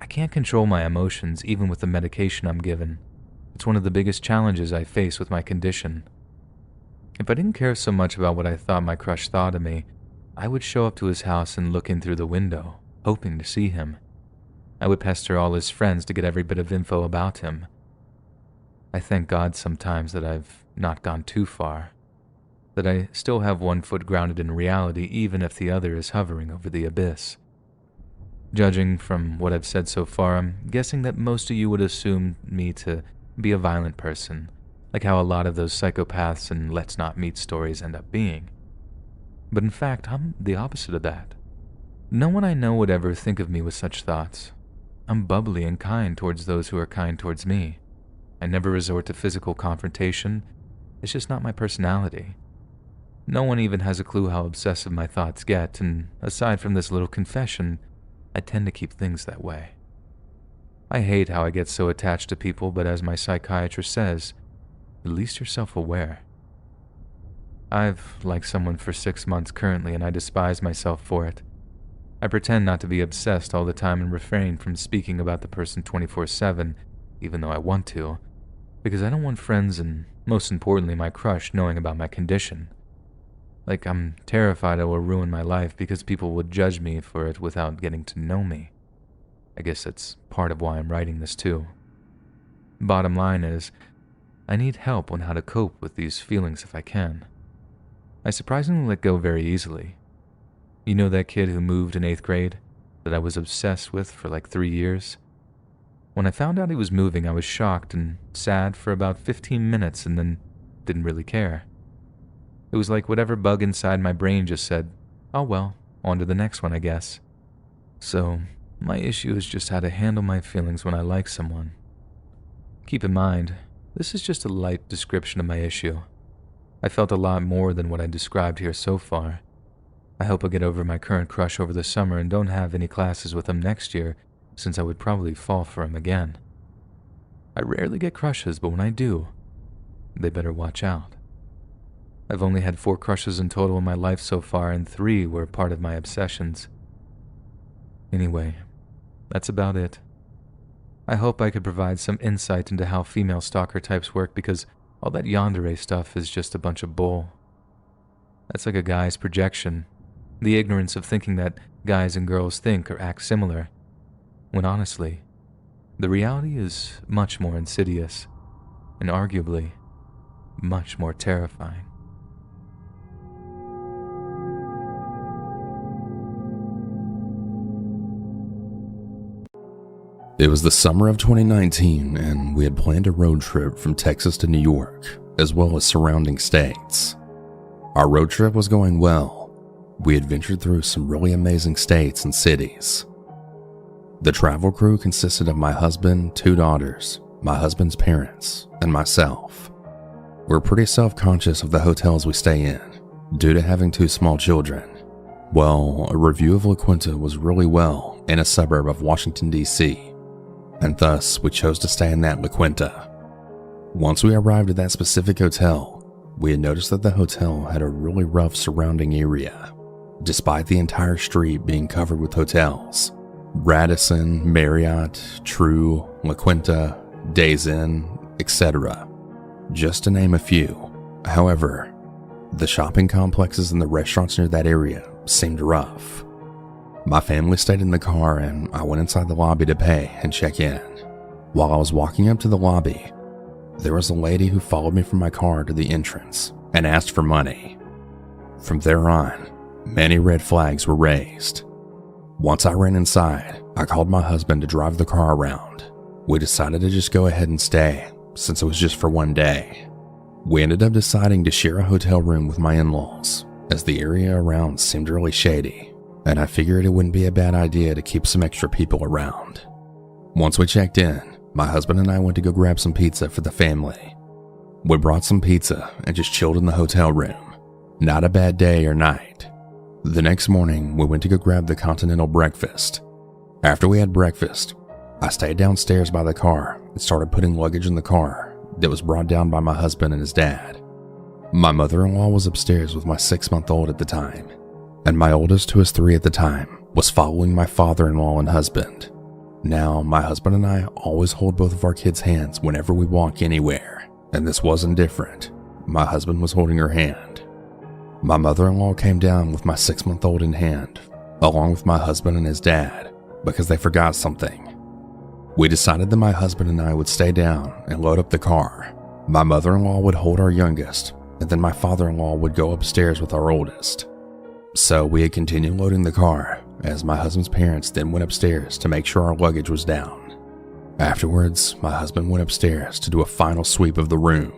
I can't control my emotions even with the medication I'm given. It's one of the biggest challenges I face with my condition. If I didn't care so much about what I thought my crush thought of me, I would show up to his house and look in through the window, hoping to see him. I would pester all his friends to get every bit of info about him. I thank God sometimes that I've not gone too far, that I still have one foot grounded in reality even if the other is hovering over the abyss. Judging from what I've said so far, I'm guessing that most of you would assume me to be a violent person, like how a lot of those psychopaths and let's not meet stories end up being. But in fact, I'm the opposite of that. No one I know would ever think of me with such thoughts. I'm bubbly and kind towards those who are kind towards me. I never resort to physical confrontation. It's just not my personality. No one even has a clue how obsessive my thoughts get, and aside from this little confession, I tend to keep things that way. I hate how I get so attached to people, but as my psychiatrist says, at least you're self-aware. I've liked someone for 6 months currently, and I despise myself for it. I pretend not to be obsessed all the time and refrain from speaking about the person 24/7, even though I want to, because I don't want friends and, most importantly, my crush knowing about my condition. Like, I'm terrified I will ruin my life because people would judge me for it without getting to know me. I guess that's part of why I'm writing this too. Bottom line is, I need help on how to cope with these feelings if I can. I surprisingly let go very easily. You know that kid who moved in 8th grade that I was obsessed with for like 3 years? When I found out he was moving, I was shocked and sad for about 15 minutes and then didn't really care. It was like whatever bug inside my brain just said, oh well, on to the next one, I guess. So, my issue is just how to handle my feelings when I like someone. Keep in mind, this is just a light description of my issue. I felt a lot more than what I described here so far. I hope I get over my current crush over the summer and don't have any classes with him next year, since I would probably fall for him again. I rarely get crushes, but when I do, they better watch out. I've only had 4 crushes in total in my life so far, and 3 were part of my obsessions. Anyway, that's about it. I hope I could provide some insight into how female stalker types work, because all that yandere stuff is just a bunch of bull. That's like a guy's projection, the ignorance of thinking that guys and girls think or act similar, when honestly, the reality is much more insidious, and arguably, much more terrifying. It was the summer of 2019, and we had planned a road trip from Texas to New York, as well as surrounding states. Our road trip was going well. We had ventured through some really amazing states and cities. The travel crew consisted of my husband, 2 daughters, my husband's parents, and myself. We're pretty self-conscious of the hotels we stay in, due to having 2 small children. Well, a review of La Quinta was really well in a suburb of Washington, D.C., and thus we chose to stay in that La Quinta. Once we arrived at that specific hotel, we had noticed that the hotel had a really rough surrounding area, despite the entire street being covered with hotels. Radisson, Marriott, True, La Quinta, Days Inn, etc., just to name a few. However, the shopping complexes and the restaurants near that area seemed rough. My family stayed in the car and I went inside the lobby to pay and check in. While I was walking up to the lobby, there was a lady who followed me from my car to the entrance and asked for money. From there on, many red flags were raised. Once I ran inside, I called my husband to drive the car around. We decided to just go ahead and stay, since it was just for one day. We ended up deciding to share a hotel room with my in-laws, as the area around seemed really shady, and I figured it wouldn't be a bad idea to keep some extra people around. Once we checked in, my husband and I went to go grab some pizza for the family. We brought some pizza and just chilled in the hotel room. Not a bad day or night. The next morning, we went to go grab the continental breakfast. After we had breakfast, I stayed downstairs by the car and started putting luggage in the car that was brought down by my husband and his dad. My mother-in-law was upstairs with my 6-month-old at the time, and my oldest, who was 3 at the time, was following my father-in-law and husband. Now, my husband and I always hold both of our kids' hands whenever we walk anywhere, and this wasn't different. My husband was holding her hand. My mother-in-law came down with my 6-month-old in hand, along with my husband and his dad, because they forgot something. We decided that my husband and I would stay down and load up the car. My mother-in-law would hold our youngest, and then my father-in-law would go upstairs with our oldest. So we had continued loading the car, as my husband's parents then went upstairs to make sure our luggage was down. Afterwards, my husband went upstairs to do a final sweep of the room.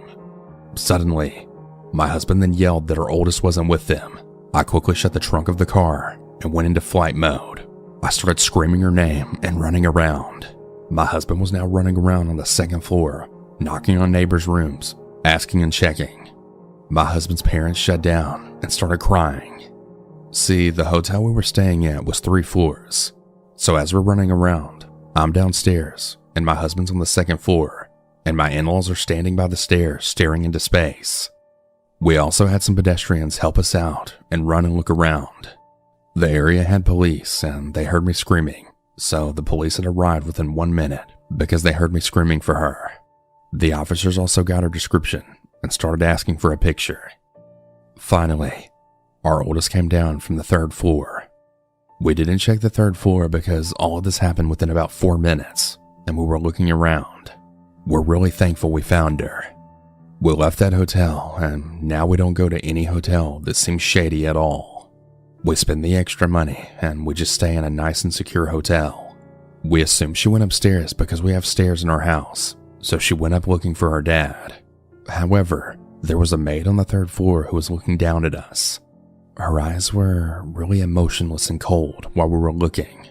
Suddenly, my husband then yelled that our oldest wasn't with them. I quickly shut the trunk of the car and went into flight mode. I started screaming her name and running around. My husband was now running around on the 2nd floor, knocking on neighbors' rooms, asking and checking. My husband's parents shut down and started crying. See, the hotel we were staying at was 3 floors, so as we're running around, I'm downstairs and my husband's on the 2nd floor, and my in-laws are standing by the stairs staring into space. We also had some pedestrians help us out and run and look around. The area had police and they heard me screaming, so the police had arrived within 1 minute because they heard me screaming for her. The officers also got her description and started asking for a picture. Finally, our oldest came down from the 3rd floor. We didn't check the 3rd floor because all of this happened within about 4 minutes, and we were looking around. We're really thankful we found her. We left that hotel, and now we don't go to any hotel that seems shady at all. We spend the extra money, and we just stay in a nice and secure hotel. We assume she went upstairs because we have stairs in our house, so she went up looking for her dad. However, there was a maid on the 3rd floor who was looking down at us. Her eyes were really emotionless and cold while we were looking.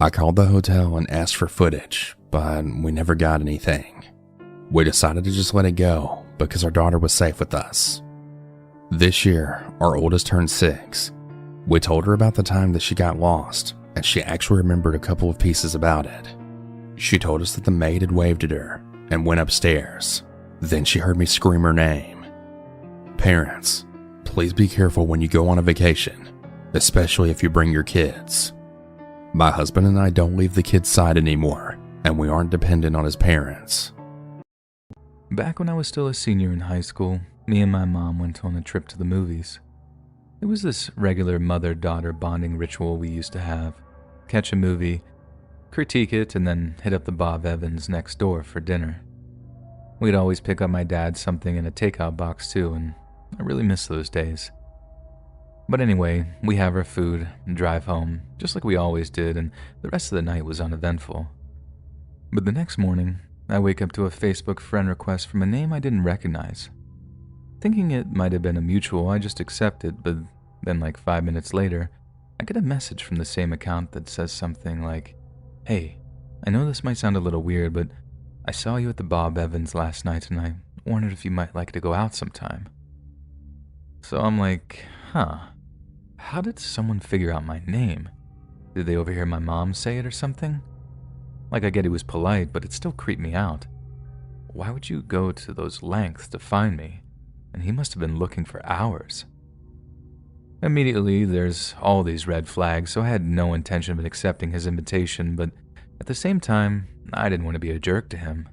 I called the hotel and asked for footage, but we never got anything. We decided to just let it go because our daughter was safe with us. This year, our oldest turned 6. We told her about the time that she got lost, and she actually remembered a couple of pieces about it. She told us that the maid had waved at her and went upstairs. Then she heard me scream her name. Parents, please be careful when you go on a vacation, especially if you bring your kids. My husband and I don't leave the kids' side anymore, and we aren't dependent on his parents. Back when I was still a senior in high school, me and my mom went on a trip to the movies. It was this regular mother-daughter bonding ritual we used to have. Catch a movie, critique it, and then hit up the Bob Evans next door for dinner. We'd always pick up my dad something in a takeout box too, and I really miss those days. But anyway, we have our food and drive home, just like we always did, and the rest of the night was uneventful. But the next morning, I wake up to a Facebook friend request from a name I didn't recognize. Thinking it might have been a mutual, I just accept it, but then like 5 minutes later, I get a message from the same account that says something like, "Hey, I know this might sound a little weird, but I saw you at the Bob Evans last night and I wondered if you might like to go out sometime." So I'm like, how did someone figure out my name? Did they overhear my mom say it or something? Like, I get he was polite, but it still creeped me out. Why would you go to those lengths to find me? And he must have been looking for hours. Immediately, there's all these red flags, so I had no intention of accepting his invitation, but at the same time, I didn't want to be a jerk to him.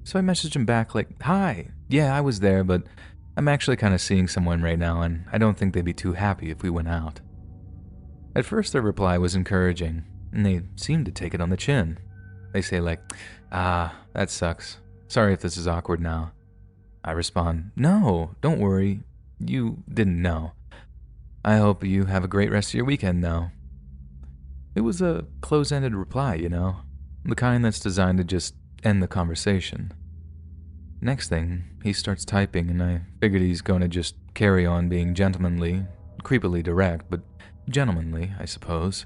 So I messaged him back like, "Hi, yeah, I was there, but I'm actually kind of seeing someone right now, and I don't think they'd be too happy if we went out." At first, their reply was encouraging, and they seemed to take it on the chin. They say like, that sucks. Sorry if this is awkward now." I respond, "No, don't worry. You didn't know. I hope you have a great rest of your weekend, though." It was a close-ended reply, you know, the kind that's designed to just end the conversation. Next thing, he starts typing, and I figured he's going to just carry on being gentlemanly, creepily direct, but gentlemanly, I suppose.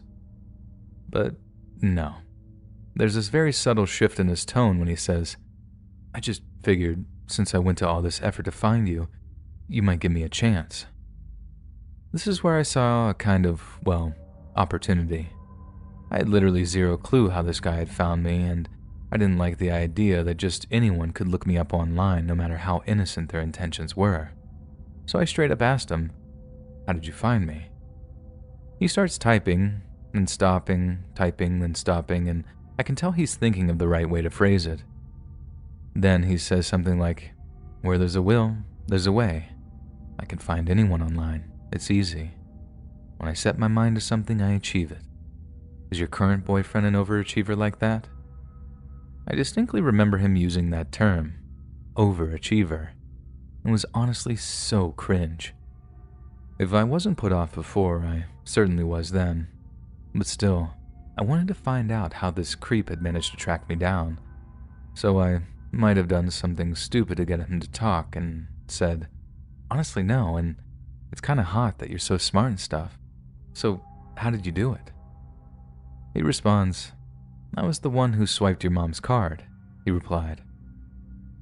But no. There's this very subtle shift in his tone when he says, "I just figured, since I went to all this effort to find you, you might give me a chance." This is where I saw a kind of, opportunity. I had literally zero clue how this guy had found me, and I didn't like the idea that just anyone could look me up online no matter how innocent their intentions were. So I straight up asked him, "How did you find me?" He starts typing, then stopping, typing, then stopping, and I can tell he's thinking of the right way to phrase it. Then he says something like, "Where there's a will, there's a way. I can find anyone online. It's easy. When I set my mind to something, I achieve it. Is your current boyfriend an overachiever like that?" I distinctly remember him using that term, overachiever. It was honestly so cringe. If I wasn't put off before, I certainly was then. But still, I wanted to find out how this creep had managed to track me down. So I might have done something stupid to get him to talk and said, "Honestly, no, and it's kind of hot that you're so smart and stuff. So how did you do it?" He responds, "I was the one who swiped your mom's card," he replied.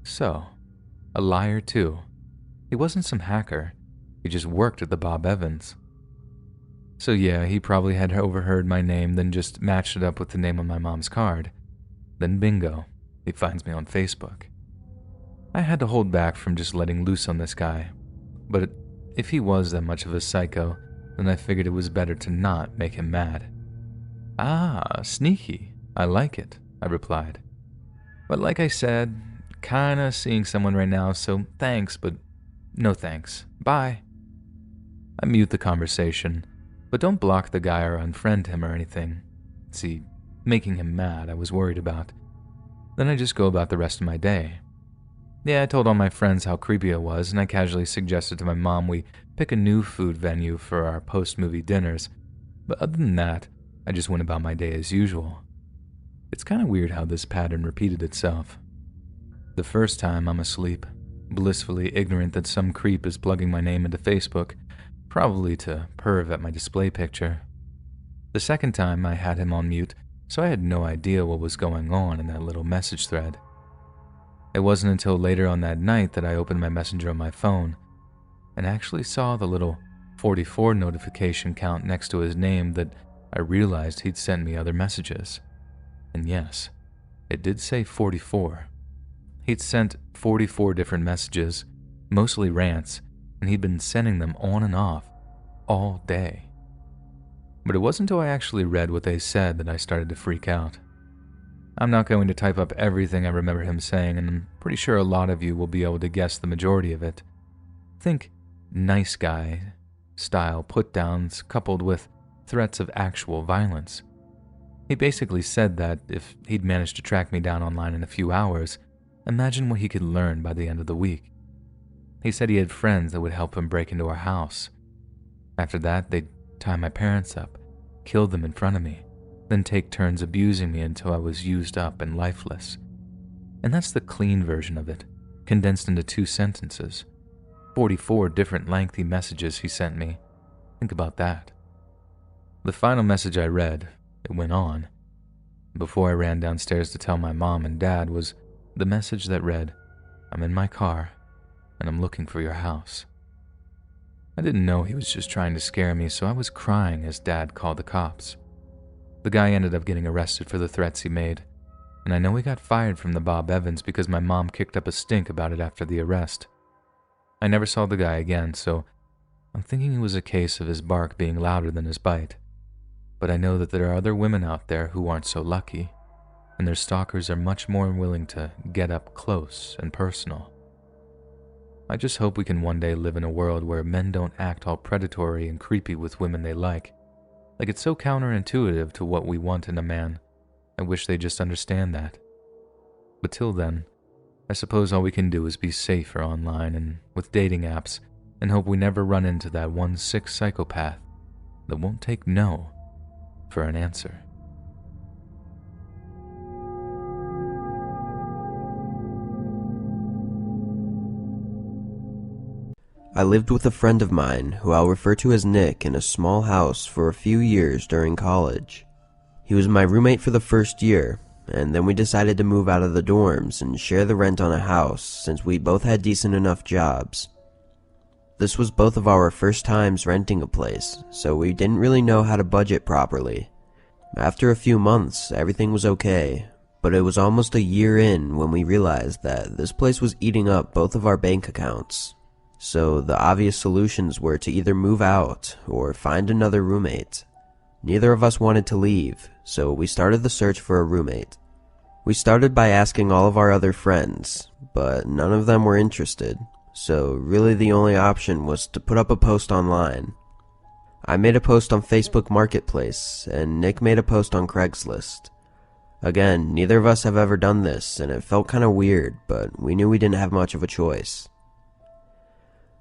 So, a liar too. He wasn't some hacker. He just worked at the Bob Evans. So yeah, he probably had overheard my name, then just matched it up with the name on my mom's card. Then bingo, he finds me on Facebook. I had to hold back from just letting loose on this guy, but if he was that much of a psycho, then I figured it was better to not make him mad. Ah, sneaky. I like it, I replied. But like I said, kinda seeing someone right now, so thanks, but no thanks. Bye. I mute the conversation, but don't block the guy or unfriend him or anything. See, making him mad I was worried about. Then I just go about the rest of my day. Yeah, I told all my friends how creepy it was, and I casually suggested to my mom we pick a new food venue for our post-movie dinners, but other than that, I just went about my day as usual. It's kind of weird how this pattern repeated itself. The first time I'm asleep, blissfully ignorant that some creep is plugging my name into Facebook, probably to perv at my display picture. The second time I had him on mute, so I had no idea what was going on in that little message thread. It wasn't until later on that night that I opened my messenger on my phone and actually saw the little 44 notification count next to his name that I realized he'd sent me other messages. And yes, it did say 44. He'd sent 44 different messages, mostly rants, and he'd been sending them on and off all day. But it wasn't until I actually read what they said that I started to freak out. I'm not going to type up everything I remember him saying, and I'm pretty sure a lot of you will be able to guess the majority of it. Think nice guy style put-downs coupled with threats of actual violence. He basically said that if he'd managed to track me down online in a few hours, imagine what he could learn by the end of the week. He said he had friends that would help him break into our house. After that, they'd tie my parents up, kill them in front of me, then take turns abusing me until I was used up and lifeless. And that's the clean version of it, condensed into 2 sentences. 44 different lengthy messages he sent me. Think about that. The final message I read, it went on, before I ran downstairs to tell my mom and dad, was the message that read, "I'm in my car, and I'm looking for your house." I didn't know he was just trying to scare me, so I was crying as Dad called the cops. The guy ended up getting arrested for the threats he made, and I know he got fired from the Bob Evans because my mom kicked up a stink about it after the arrest. I never saw the guy again, so I'm thinking it was a case of his bark being louder than his bite. But I know that there are other women out there who aren't so lucky, and their stalkers are much more willing to get up close and personal. I just hope we can one day live in a world where men don't act all predatory and creepy with women they like. Like, it's so counterintuitive to what we want in a man. I wish they just understand that. But till then, I suppose all we can do is be safer online and with dating apps, and hope we never run into that one sick psychopath that won't take no for an answer. I lived with a friend of mine, who I'll refer to as Nick, in a small house for a few years during college. He was my roommate for the first year, and then we decided to move out of the dorms and share the rent on a house since we both had decent enough jobs. This was both of our first times renting a place, so we didn't really know how to budget properly. After a few months, everything was okay, but it was almost a year in when we realized that this place was eating up both of our bank accounts. So the obvious solutions were to either move out or find another roommate. Neither of us wanted to leave, so we started the search for a roommate. We started by asking all of our other friends, but none of them were interested, so really the only option was to put up a post online. I made a post on Facebook Marketplace, and Nick made a post on Craigslist. Again, neither of us have ever done this, and it felt kinda weird, but we knew we didn't have much of a choice.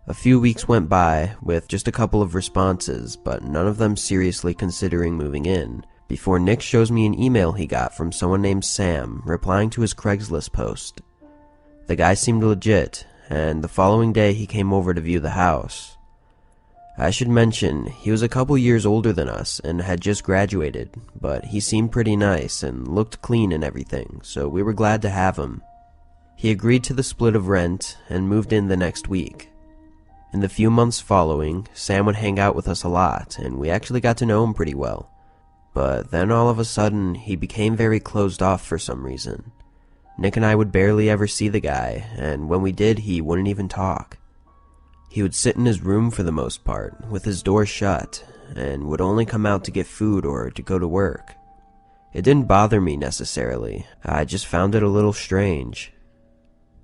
A few weeks went by, with just a couple of responses, but none of them seriously considering moving in, before Nick shows me an email he got from someone named Sam, replying to his Craigslist post. The guy seemed legit, and the following day he came over to view the house. I should mention, he was a couple years older than us, and had just graduated, but he seemed pretty nice, and looked clean and everything, so we were glad to have him. He agreed to the split of rent and moved in the next week. In the few months following, Sam would hang out with us a lot, and we actually got to know him pretty well. But then all of a sudden, he became very closed off for some reason. Nick and I would barely ever see the guy, and when we did, he wouldn't even talk. He would sit in his room for the most part, with his door shut, and would only come out to get food or to go to work. It didn't bother me necessarily, I just found it a little strange.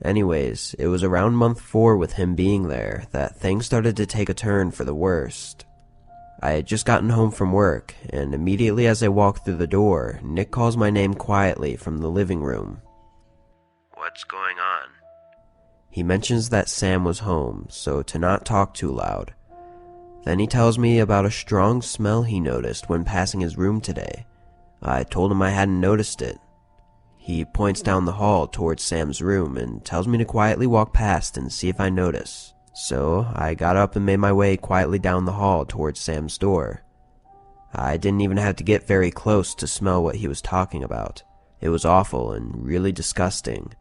Anyways, it was around month 4 with him being there that things started to take a turn for the worst. I had just gotten home from work, and immediately as I walked through the door, Nick calls my name quietly from the living room. "What's going on?" He mentions that Sam was home, so to not talk too loud. Then he tells me about a strong smell he noticed when passing his room today. I told him I hadn't noticed it. He points down the hall towards Sam's room and tells me to quietly walk past and see if I notice. So I got up and made my way quietly down the hall towards Sam's door. I didn't even have to get very close to smell what he was talking about. It was awful and really disgusting.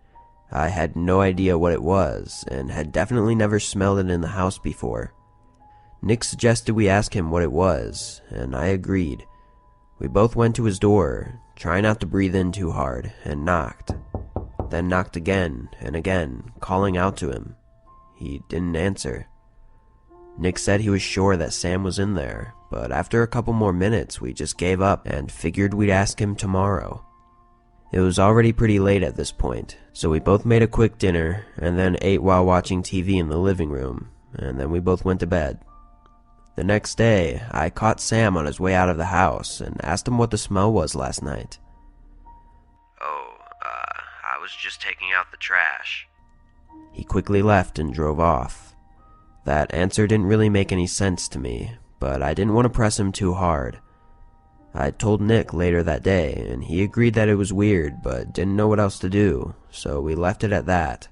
I had no idea what it was, and had definitely never smelled it in the house before. Nick suggested we ask him what it was, and I agreed. We both went to his door, trying not to breathe in too hard, and knocked. Then knocked again and again, calling out to him. He didn't answer. Nick said he was sure that Sam was in there, but after a couple more minutes we just gave up and figured we'd ask him tomorrow. It was already pretty late at this point, so we both made a quick dinner and then ate while watching TV in the living room, and then we both went to bed. The next day, I caught Sam on his way out of the house and asked him what the smell was last night. I was just taking out the trash." He quickly left and drove off. That answer didn't really make any sense to me, but I didn't want to press him too hard. I told Nick later that day, and he agreed that it was weird, but didn't know what else to do, so we left it at that.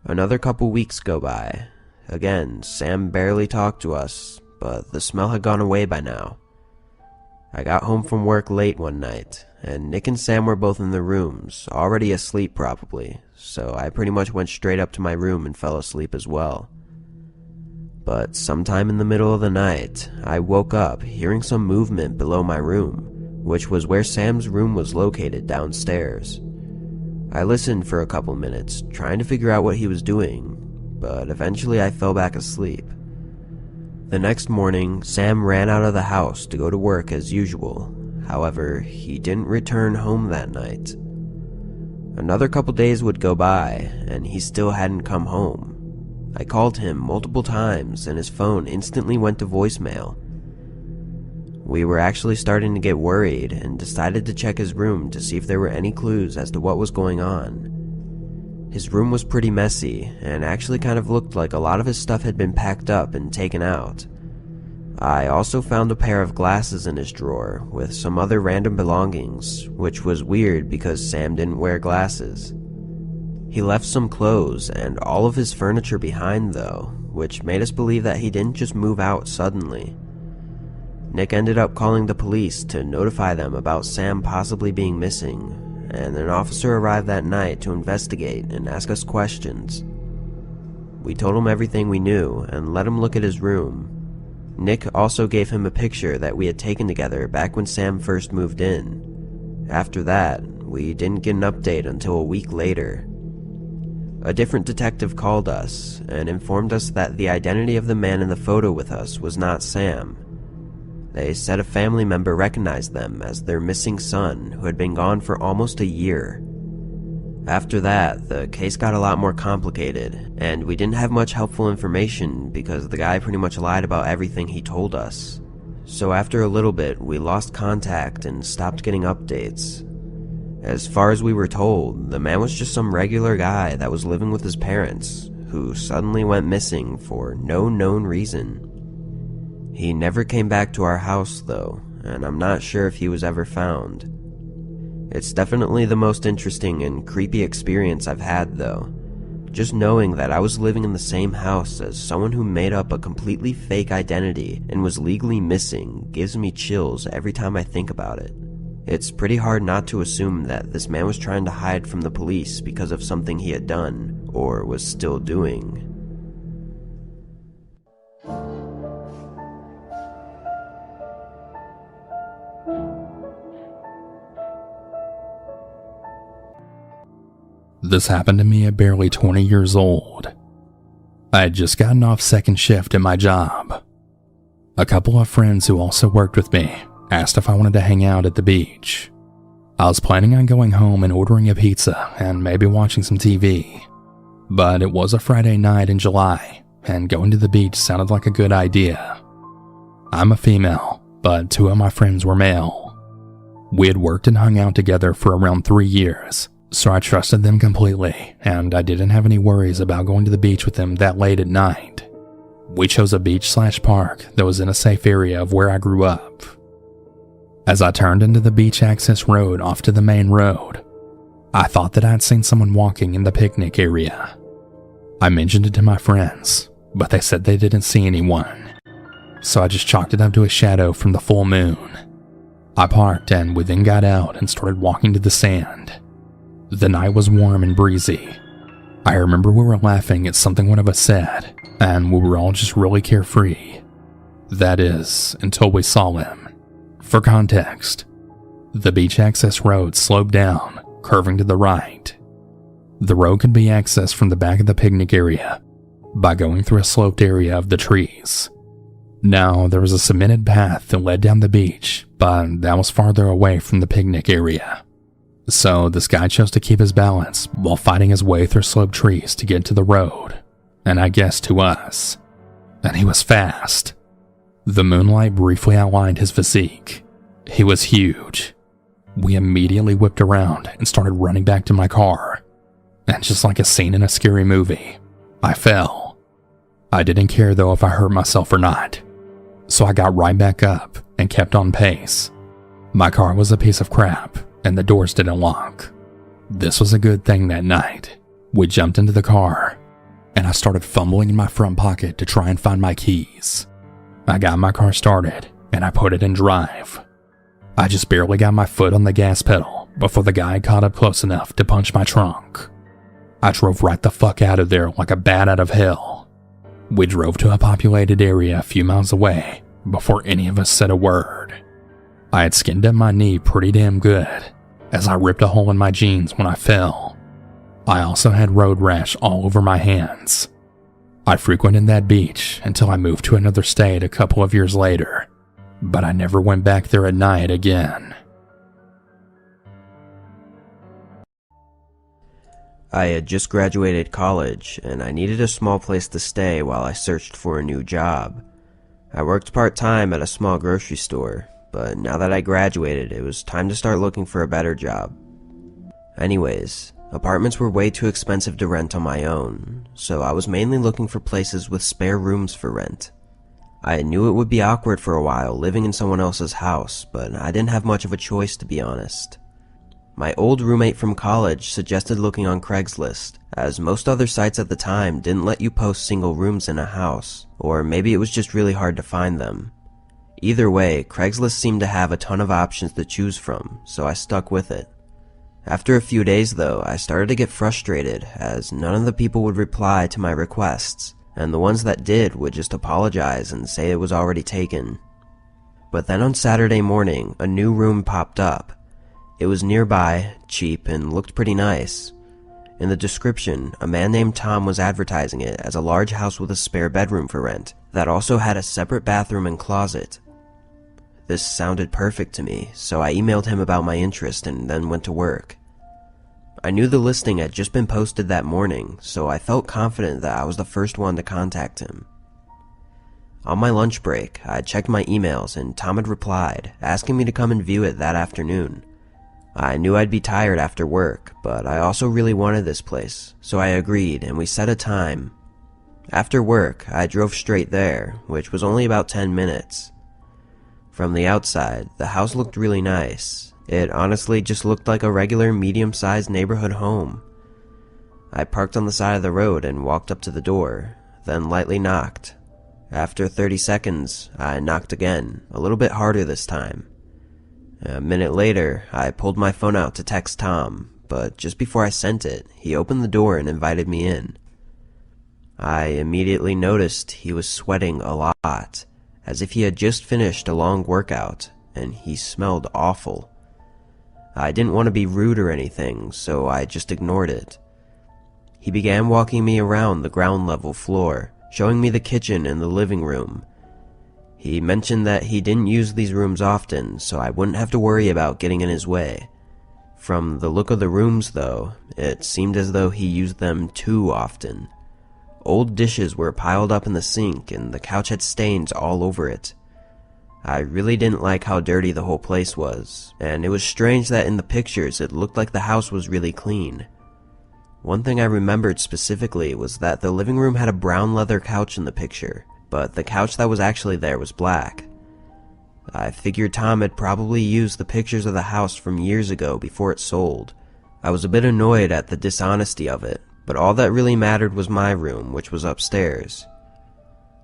Another couple weeks go by. Again, Sam barely talked to us, but the smell had gone away by now. I got home from work late one night, and Nick and Sam were both in their rooms, already asleep probably, so I pretty much went straight up to my room and fell asleep as well. But sometime in the middle of the night, I woke up hearing some movement below my room, which was where Sam's room was located downstairs. I listened for a couple minutes, trying to figure out what he was doing, but eventually I fell back asleep. The next morning, Sam ran out of the house to go to work as usual. However, he didn't return home that night. Another couple days would go by, and he still hadn't come home. I called him multiple times, and his phone instantly went to voicemail. We were actually starting to get worried, and decided to check his room to see if there were any clues as to what was going on. His room was pretty messy, and actually kind of looked like a lot of his stuff had been packed up and taken out. I also found a pair of glasses in his drawer, with some other random belongings, which was weird because Sam didn't wear glasses. He left some clothes and all of his furniture behind though, which made us believe that he didn't just move out suddenly. Nick ended up calling the police to notify them about Sam possibly being missing, and an officer arrived that night to investigate and ask us questions. We told him everything we knew and let him look at his room. Nick also gave him a picture that we had taken together back when Sam first moved in. After that, we didn't get an update until a week later. A different detective called us and informed us that the identity of the man in the photo with us was not Sam. They said a family member recognized them as their missing son who had been gone for almost a year. After that, the case got a lot more complicated, and we didn't have much helpful information because the guy pretty much lied about everything he told us. So after a little bit, we lost contact and stopped getting updates. As far as we were told, the man was just some regular guy that was living with his parents, who suddenly went missing for no known reason. He never came back to our house though, and I'm not sure if he was ever found. It's definitely the most interesting and creepy experience I've had though. Just knowing that I was living in the same house as someone who made up a completely fake identity and was legally missing gives me chills every time I think about it. It's pretty hard not to assume that this man was trying to hide from the police because of something he had done, or was still doing. This happened to me at barely 20 years old. I had just gotten off second shift at my job. A couple of friends who also worked with me asked if I wanted to hang out at the beach. I was planning on going home and ordering a pizza and maybe watching some TV. But it was a Friday night in July, and going to the beach sounded like a good idea. I'm a female, but 2 of my friends were male. We had worked and hung out together for around 3 years, so I trusted them completely, and I didn't have any worries about going to the beach with them that late at night. We chose a beach/park that was in a safe area of where I grew up. As I turned into the beach access road off to the main road, I thought that I'd seen someone walking in the picnic area. I mentioned it to my friends, but they said they didn't see anyone, so I just chalked it up to a shadow from the full moon. I parked and we then got out and started walking to the sand. The night was warm and breezy. I remember we were laughing at something one of us said, and we were all just really carefree. That is, until we saw him. For context, the beach access road sloped down, curving to the right. The road could be accessed from the back of the picnic area by going through a sloped area of the trees. Now, there was a cemented path that led down the beach, but that was farther away from the picnic area. So this guy chose to keep his balance while fighting his way through sloped trees to get to the road, and I guess to us. And he was fast. The moonlight briefly outlined his physique. He was huge. We immediately whipped around and started running back to my car. And just like a scene in a scary movie, I fell. I didn't care though if I hurt myself or not. So I got right back up and kept on pace. My car was a piece of crap, and the doors didn't lock. This was a good thing that night. We jumped into the car, and I started fumbling in my front pocket to try and find my keys. I got my car started, and I put it in drive. I just barely got my foot on the gas pedal before the guy caught up close enough to punch my trunk. I drove right the fuck out of there like a bat out of hell. We drove to a populated area a few miles away before any of us said a word. I had skinned up my knee pretty damn good, as I ripped a hole in my jeans when I fell. I also had road rash all over my hands. I frequented that beach until I moved to another state a couple of years later, but I never went back there at night again. I had just graduated college, and I needed a small place to stay while I searched for a new job. I worked part-time at a small grocery store, but now that I graduated, it was time to start looking for a better job. Anyways, apartments were way too expensive to rent on my own, so I was mainly looking for places with spare rooms for rent. I knew it would be awkward for a while living in someone else's house, but I didn't have much of a choice, to be honest. My old roommate from college suggested looking on Craigslist, as most other sites at the time didn't let you post single rooms in a house, or maybe it was just really hard to find them. Either way, Craigslist seemed to have a ton of options to choose from, so I stuck with it. After a few days though, I started to get frustrated, as none of the people would reply to my requests, and the ones that did would just apologize and say it was already taken. But then on Saturday morning, a new room popped up. It was nearby, cheap, and looked pretty nice. In the description, a man named Tom was advertising it as a large house with a spare bedroom for rent that also had a separate bathroom and closet. This sounded perfect to me, so I emailed him about my interest and then went to work. I knew the listing had just been posted that morning, so I felt confident that I was the first one to contact him. On my lunch break, I checked my emails and Tom had replied, asking me to come and view it that afternoon. I knew I'd be tired after work, but I also really wanted this place, so I agreed and we set a time. After work, I drove straight there, which was only about 10 minutes. From the outside, the house looked really nice. It honestly just looked like a regular medium-sized neighborhood home. I parked on the side of the road and walked up to the door, then lightly knocked. After 30 seconds, I knocked again, a little bit harder this time. A minute later, I pulled my phone out to text Tom, but just before I sent it, he opened the door and invited me in. I immediately noticed he was sweating a lot, as if he had just finished a long workout, and he smelled awful. I didn't want to be rude or anything, so I just ignored it. He began walking me around the ground level floor, showing me the kitchen and the living room. He mentioned that he didn't use these rooms often, so I wouldn't have to worry about getting in his way. From the look of the rooms, though, it seemed as though he used them too often. Old dishes were piled up in the sink, and the couch had stains all over it. I really didn't like how dirty the whole place was, and it was strange that in the pictures it looked like the house was really clean. One thing I remembered specifically was that the living room had a brown leather couch in the picture, but the couch that was actually there was black. I figured Tom had probably used the pictures of the house from years ago before it sold. I was a bit annoyed at the dishonesty of it, but all that really mattered was my room, which was upstairs.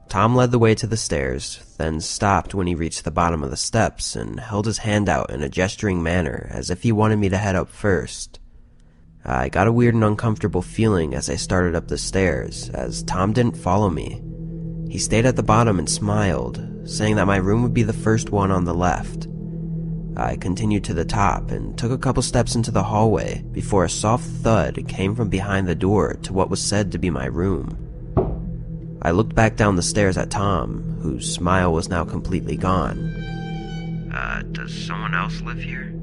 Tom led the way to the stairs, then stopped when he reached the bottom of the steps and held his hand out in a gesturing manner as if he wanted me to head up first. I got a weird and uncomfortable feeling as I started up the stairs, as Tom didn't follow me. He stayed at the bottom and smiled, saying that my room would be the first one on the left. I continued to the top and took a couple steps into the hallway before a soft thud came from behind the door to what was said to be my room. I looked back down the stairs at Tom, whose smile was now completely gone. Does someone else live here?"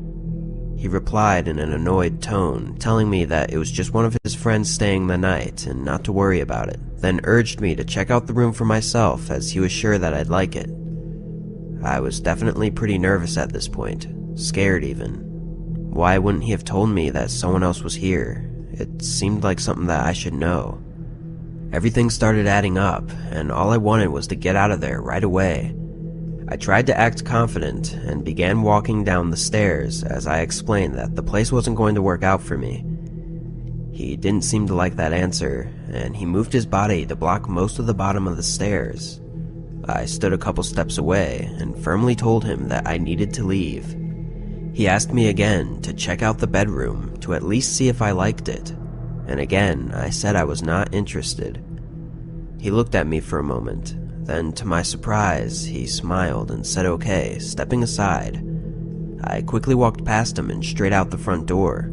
He replied in an annoyed tone, telling me that it was just one of his friends staying the night and not to worry about it, then urged me to check out the room for myself as he was sure that I'd like it. I was definitely pretty nervous at this point, scared even. Why wouldn't he have told me that someone else was here? It seemed like something that I should know. Everything started adding up, and all I wanted was to get out of there right away. I tried to act confident and began walking down the stairs as I explained that the place wasn't going to work out for me. He didn't seem to like that answer, and he moved his body to block most of the bottom of the stairs. I stood a couple steps away and firmly told him that I needed to leave. He asked me again to check out the bedroom to at least see if I liked it, and again I said I was not interested. He looked at me for a moment. Then, to my surprise, he smiled and said okay, stepping aside. I quickly walked past him and straight out the front door.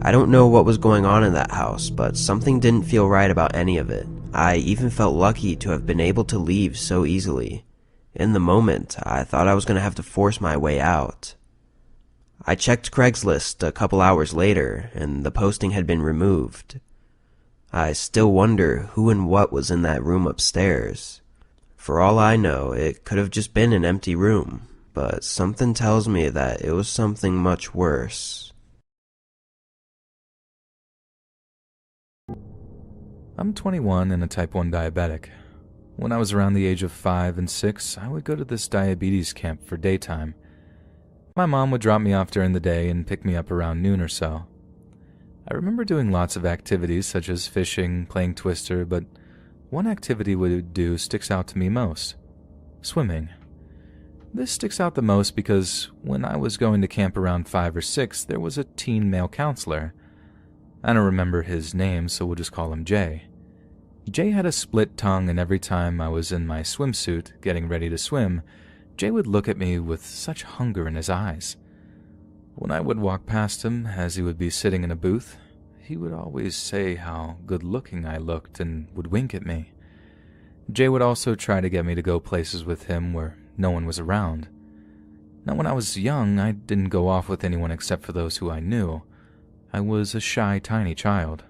I don't know what was going on in that house, but something didn't feel right about any of it. I even felt lucky to have been able to leave so easily. In the moment, I thought I was going to have to force my way out. I checked Craigslist a couple hours later, and the posting had been removed. I still wonder who and what was in that room upstairs. For all I know, it could have just been an empty room, but something tells me that it was something much worse. I'm 21 and a type 1 diabetic. When I was around the age of 5 and 6, I would go to this diabetes camp for daytime. My mom would drop me off during the day and pick me up around noon or so. I remember doing lots of activities such as fishing, playing Twister, but one activity we would do sticks out to me most: swimming. This sticks out the most because when I was going to camp around 5 or 6, there was a teen male counselor. I don't remember his name, so we'll just call him Jay. Jay had a split tongue, and every time I was in my swimsuit getting ready to swim, Jay would look at me with such hunger in his eyes. When I would walk past him, as he would be sitting in a booth, he would always say how good-looking I looked and would wink at me. Jay would also try to get me to go places with him where no one was around. Now, when I was young, I didn't go off with anyone except for those who I knew. I was a shy, tiny child.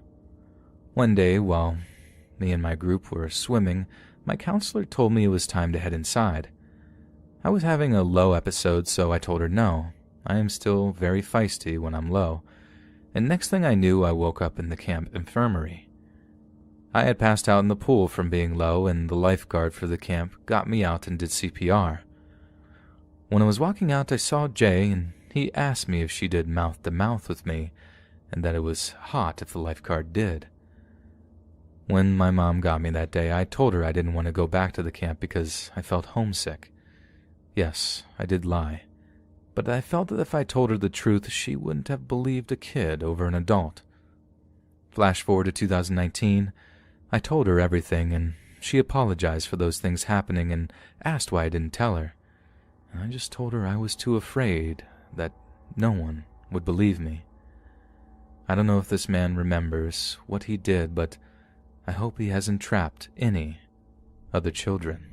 One day, while me and my group were swimming, my counselor told me it was time to head inside. I was having a low episode, so I told her no. I am still very feisty when I'm low, and next thing I knew, I woke up in the camp infirmary. I had passed out in the pool from being low, and the lifeguard for the camp got me out and did CPR. When I was walking out, I saw Jay, and he asked me if she did mouth-to-mouth with me, and that it was hot if the lifeguard did. When my mom got me that day, I told her I didn't want to go back to the camp because I felt homesick. Yes, I did lie. but I felt that if I told her the truth, she wouldn't have believed a kid over an adult. Flash forward to 2019, I told her everything, and she apologized for those things happening and asked why I didn't tell her. And I just told her I was too afraid that no one would believe me. I don't know if this man remembers what he did, but I hope he hasn't trapped any other children.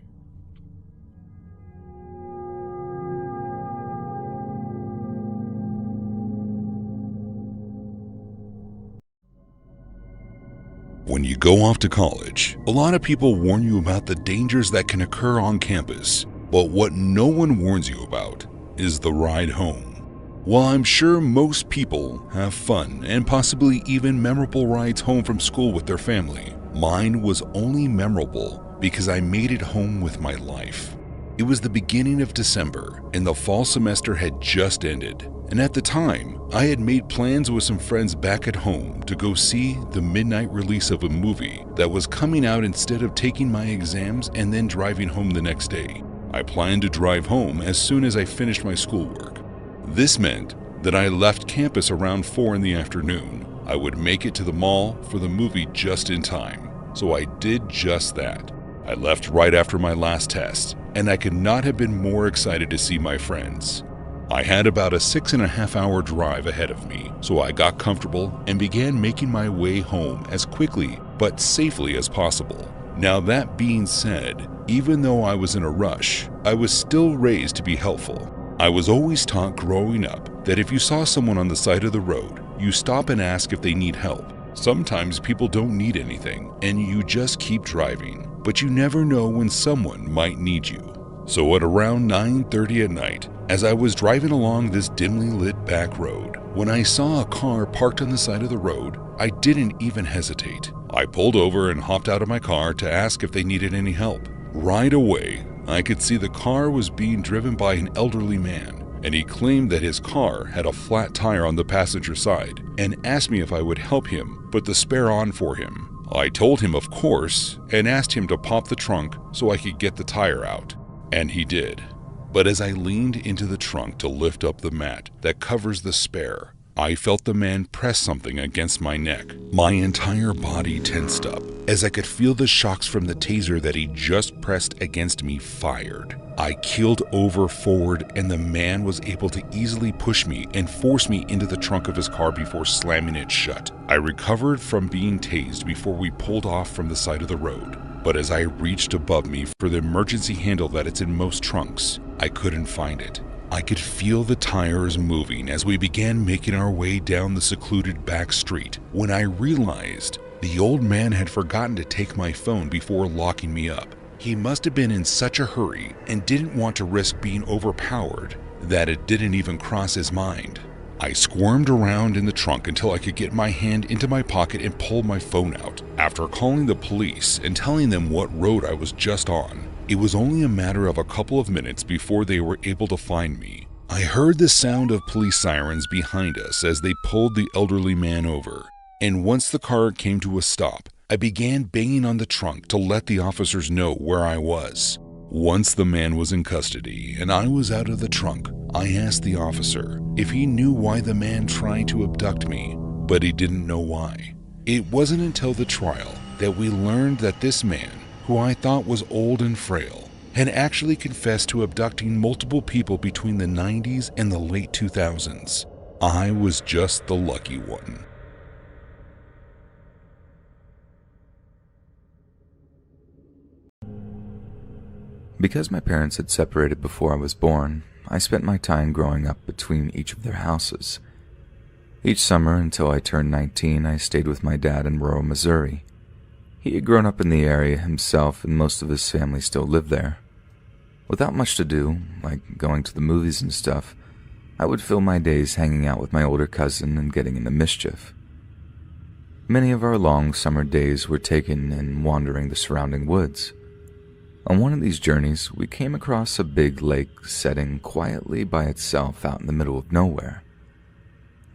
When you go off to college, a lot of people warn you about the dangers that can occur on campus, but what no one warns you about is the ride home. While I'm sure most people have fun and possibly even memorable rides home from school with their family, mine was only memorable because I made it home with my life. It was the beginning of December and the fall semester had just ended. And at the time, I had made plans with some friends back at home to go see the midnight release of a movie that was coming out instead of taking my exams and then driving home the next day. I planned to drive home as soon as I finished my schoolwork. This meant that I left campus around 4 in the afternoon. I would make it to the mall for the movie just in time. So I did just that. I left right after my last test, and I could not have been more excited to see my friends. I had about a 6.5-hour drive ahead of me, so I got comfortable and began making my way home as quickly but safely as possible. Now that being said, even though I was in a rush, I was still raised to be helpful. I was always taught growing up that if you saw someone on the side of the road, you stop and ask if they need help. Sometimes people don't need anything and you just keep driving, but you never know when someone might need you. So at around 9:30 at night, as I was driving along this dimly lit back road, when I saw a car parked on the side of the road, I didn't even hesitate. I pulled over and hopped out of my car to ask if they needed any help. Right away, I could see the car was being driven by an elderly man, and he claimed that his car had a flat tire on the passenger side and asked me if I would help him put the spare on for him. I told him of course and asked him to pop the trunk so I could get the tire out. And he did. But as I leaned into the trunk to lift up the mat that covers the spare, I felt the man press something against my neck. My entire body tensed up as I could feel the shocks from the taser that he just pressed against me fired. I keeled over forward and the man was able to easily push me and force me into the trunk of his car before slamming it shut. I recovered from being tased before we pulled off from the side of the road. But as I reached above me for the emergency handle that it's in most trunks, I couldn't find it. I could feel the tires moving as we began making our way down the secluded back street when I realized the old man had forgotten to take my phone before locking me up. He must have been in such a hurry and didn't want to risk being overpowered that it didn't even cross his mind. I squirmed around in the trunk until I could get my hand into my pocket and pull my phone out. After calling the police and telling them what road I was just on, it was only a matter of a couple of minutes before they were able to find me. I heard the sound of police sirens behind us as they pulled the elderly man over, and once the car came to a stop, I began banging on the trunk to let the officers know where I was. Once the man was in custody and I was out of the trunk, I asked the officer if he knew why the man tried to abduct me, but he didn't know why. It wasn't until the trial that we learned that this man, who I thought was old and frail, had actually confessed to abducting multiple people between the 90s and the late 2000s. I was just the lucky one. Because my parents had separated before I was born, I spent my time growing up between each of their houses. Each summer until I turned 19, I stayed with my dad in rural Missouri. He had grown up in the area himself and most of his family still lived there. Without much to do, like going to the movies and stuff, I would fill my days hanging out with my older cousin and getting into mischief. Many of our long summer days were taken in wandering the surrounding woods. On one of these journeys, we came across a big lake setting quietly by itself out in the middle of nowhere.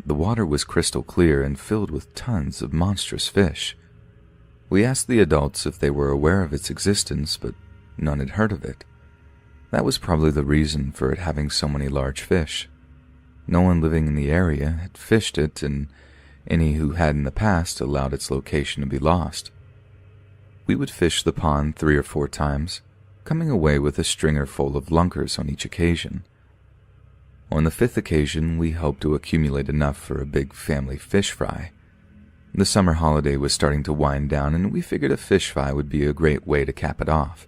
The water was crystal clear and filled with tons of monstrous fish. We asked the adults if they were aware of its existence, but none had heard of it. That was probably the reason for it having so many large fish. No one living in the area had fished it, and any who had in the past allowed its location to be lost. We would fish the pond 3 or 4 times, coming away with a stringer full of lunkers on each occasion. On the 5th occasion, we hoped to accumulate enough for a big family fish fry. The summer holiday was starting to wind down, and we figured a fish fry would be a great way to cap it off.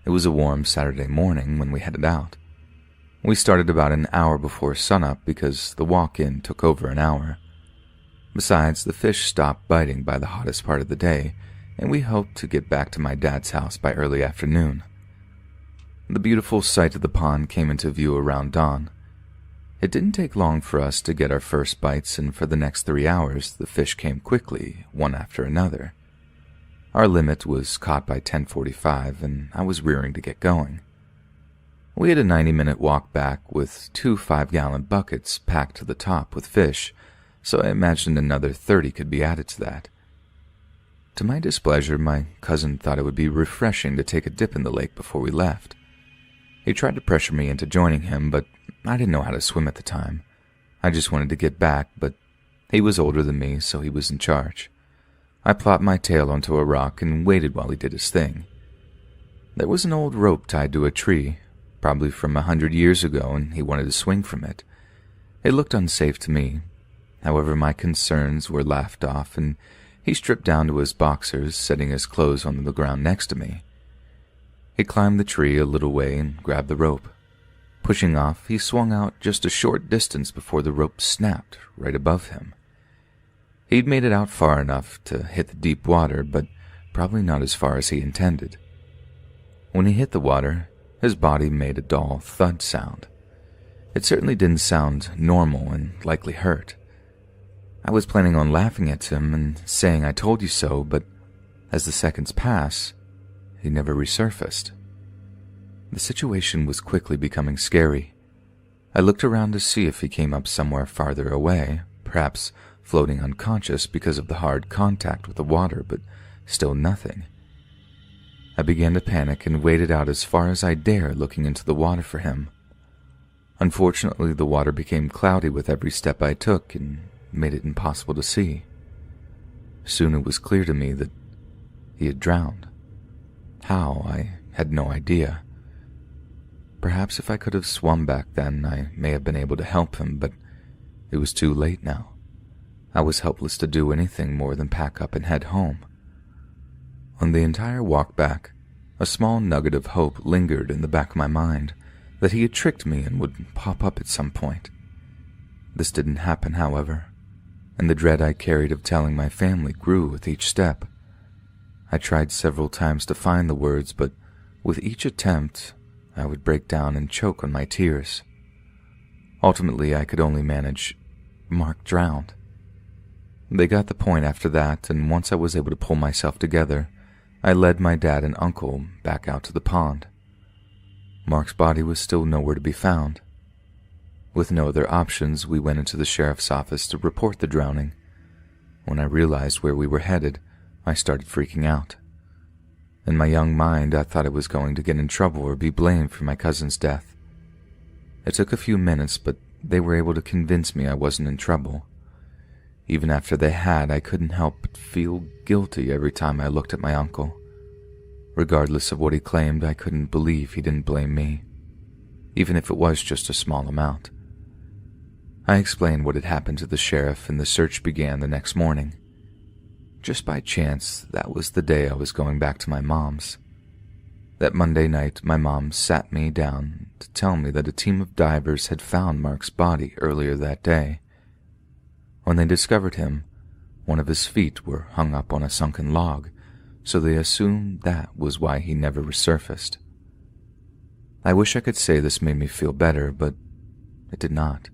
It was a warm Saturday morning when we headed out. We started about an hour before sunup because the walk-in took over an hour. Besides, the fish stopped biting by the hottest part of the day, and we hoped to get back to my dad's house by early afternoon. The beautiful sight of the pond came into view around dawn. It didn't take long for us to get our first bites, and for the next 3 hours, the fish came quickly, one after another. Our limit was caught by 10:45, and I was rearing to get going. We had a 90-minute walk back with 2 5-gallon buckets packed to the top with fish, so I imagined another 30 could be added to that. To my displeasure, my cousin thought it would be refreshing to take a dip in the lake before we left. He tried to pressure me into joining him, but I didn't know how to swim at the time. I just wanted to get back, but he was older than me, so he was in charge. I plopped my tail onto a rock and waited while he did his thing. There was an old rope tied to a tree, probably from 100 years ago, and he wanted to swing from it. It looked unsafe to me. However, my concerns were laughed off, and he stripped down to his boxers, setting his clothes on the ground next to me. He climbed the tree a little way and grabbed the rope. Pushing off, he swung out just a short distance before the rope snapped right above him. He'd made it out far enough to hit the deep water, but probably not as far as he intended. When he hit the water, his body made a dull thud sound. It certainly didn't sound normal and likely hurt. I was planning on laughing at him and saying I told you so, but as the seconds passed, he never resurfaced. The situation was quickly becoming scary. I looked around to see if he came up somewhere farther away, perhaps floating unconscious because of the hard contact with the water, but still nothing. I began to panic and waded out as far as I dare, looking into the water for him. Unfortunately, the water became cloudy with every step I took and made it impossible to see. Soon it was clear to me that he had drowned. How, I had no idea. Perhaps if I could have swum back then, I may have been able to help him, but it was too late now. I was helpless to do anything more than pack up and head home. On the entire walk back, a small nugget of hope lingered in the back of my mind that he had tricked me and would pop up at some point. This didn't happen, however, and the dread I carried of telling my family grew with each step. I tried several times to find the words, but with each attempt, I would break down and choke on my tears. Ultimately, I could only manage, "Mark drowned." They got the point after that, and once I was able to pull myself together, I led my dad and uncle back out to the pond. Mark's body was still nowhere to be found. With no other options, we went into the sheriff's office to report the drowning. When I realized where we were headed, I started freaking out. In my young mind, I thought I was going to get in trouble or be blamed for my cousin's death. It took a few minutes, but they were able to convince me I wasn't in trouble. Even after they had, I couldn't help but feel guilty every time I looked at my uncle. Regardless of what he claimed, I couldn't believe he didn't blame me, even if it was just a small amount. I explained what had happened to the sheriff, and the search began the next morning. Just by chance, that was the day I was going back to my mom's. That Monday night, my mom sat me down to tell me that a team of divers had found Mark's body earlier that day. When they discovered him, one of his feet were hung up on a sunken log, so they assumed that was why he never resurfaced. I wish I could say this made me feel better, but it did not.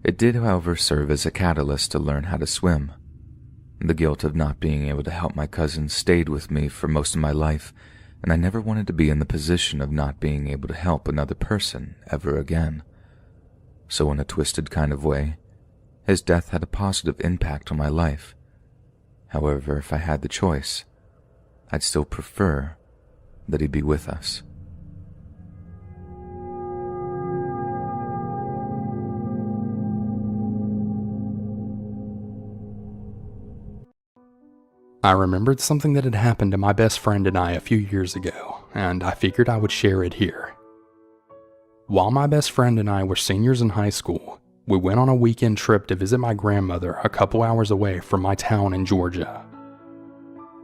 It did, however, serve as a catalyst to learn how to swim. The guilt of not being able to help my cousin stayed with me for most of my life, and I never wanted to be in the position of not being able to help another person ever again. So in a twisted kind of way, his death had a positive impact on my life. However, if I had the choice, I'd still prefer that he be with us. I remembered something that had happened to my best friend and I a few years ago, and I figured I would share it here. While my best friend and I were seniors in high school, we went on a weekend trip to visit my grandmother a couple hours away from my town in Georgia.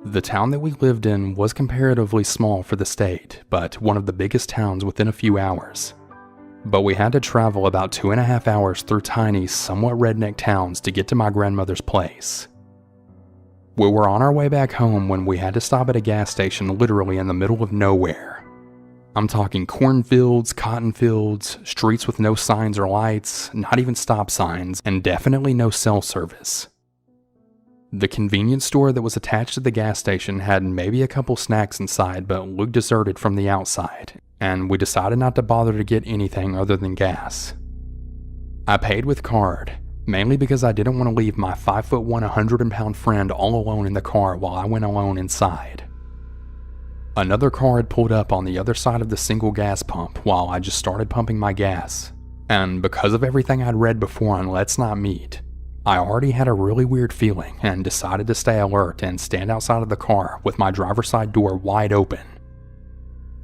The town that we lived in was comparatively small for the state, but one of the biggest towns within a few hours. But we had to travel about 2.5 hours through tiny, somewhat redneck towns to get to my grandmother's place. We were on our way back home when we had to stop at a gas station literally in the middle of nowhere. I'm talking cornfields, cotton fields, streets with no signs or lights, not even stop signs, and definitely no cell service. The convenience store that was attached to the gas station had maybe a couple snacks inside but looked deserted from the outside, and we decided not to bother to get anything other than gas. I paid with card, mainly because I didn't want to leave my 5'1", 100-pound friend all alone in the car while I went alone inside. Another car had pulled up on the other side of the single gas pump while I just started pumping my gas, and because of everything I'd read before on Let's Not Meet, I already had a really weird feeling and decided to stay alert and stand outside of the car with my driver's side door wide open.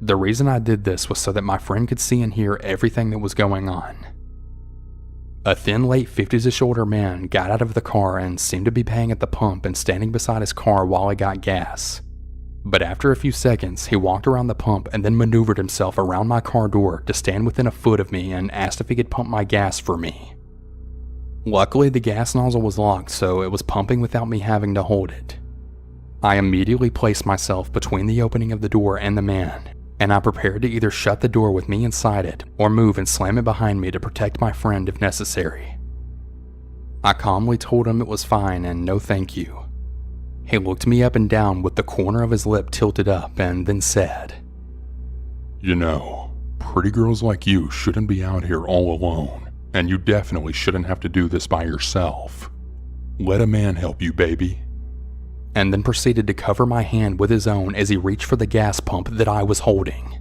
The reason I did this was so that my friend could see and hear everything that was going on. A thin, late 50s-ish older man got out of the car and seemed to be paying at the pump and standing beside his car while I got gas. But after a few seconds, he walked around the pump and then maneuvered himself around my car door to stand within a foot of me and asked if he could pump my gas for me. Luckily, the gas nozzle was locked, so it was pumping without me having to hold it. I immediately placed myself between the opening of the door and the man, and I prepared to either shut the door with me inside it or move and slam it behind me to protect my friend if necessary. I calmly told him it was fine and no thank you. He looked me up and down with the corner of his lip tilted up and then said, "You know, pretty girls like you shouldn't be out here all alone. And you definitely shouldn't have to do this by yourself. Let a man help you, baby." And then proceeded to cover my hand with his own as he reached for the gas pump that I was holding.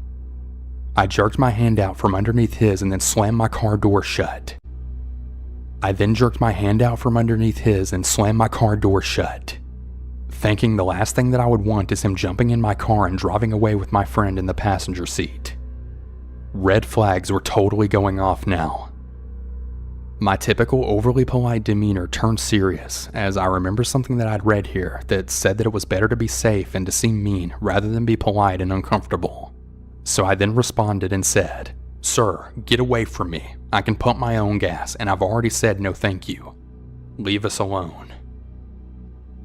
I jerked my hand out from underneath his and then slammed my car door shut. I then jerked my hand out from underneath his and slammed my car door shut, thinking the last thing that I would want is him jumping in my car and driving away with my friend in the passenger seat. Red flags were totally going off now. My typical overly polite demeanor turned serious as I remember something that I'd read here that said that it was better to be safe and to seem mean rather than be polite and uncomfortable. So I then responded and said, "Sir, get away from me. I can pump my own gas and I've already said no thank you. Leave us alone."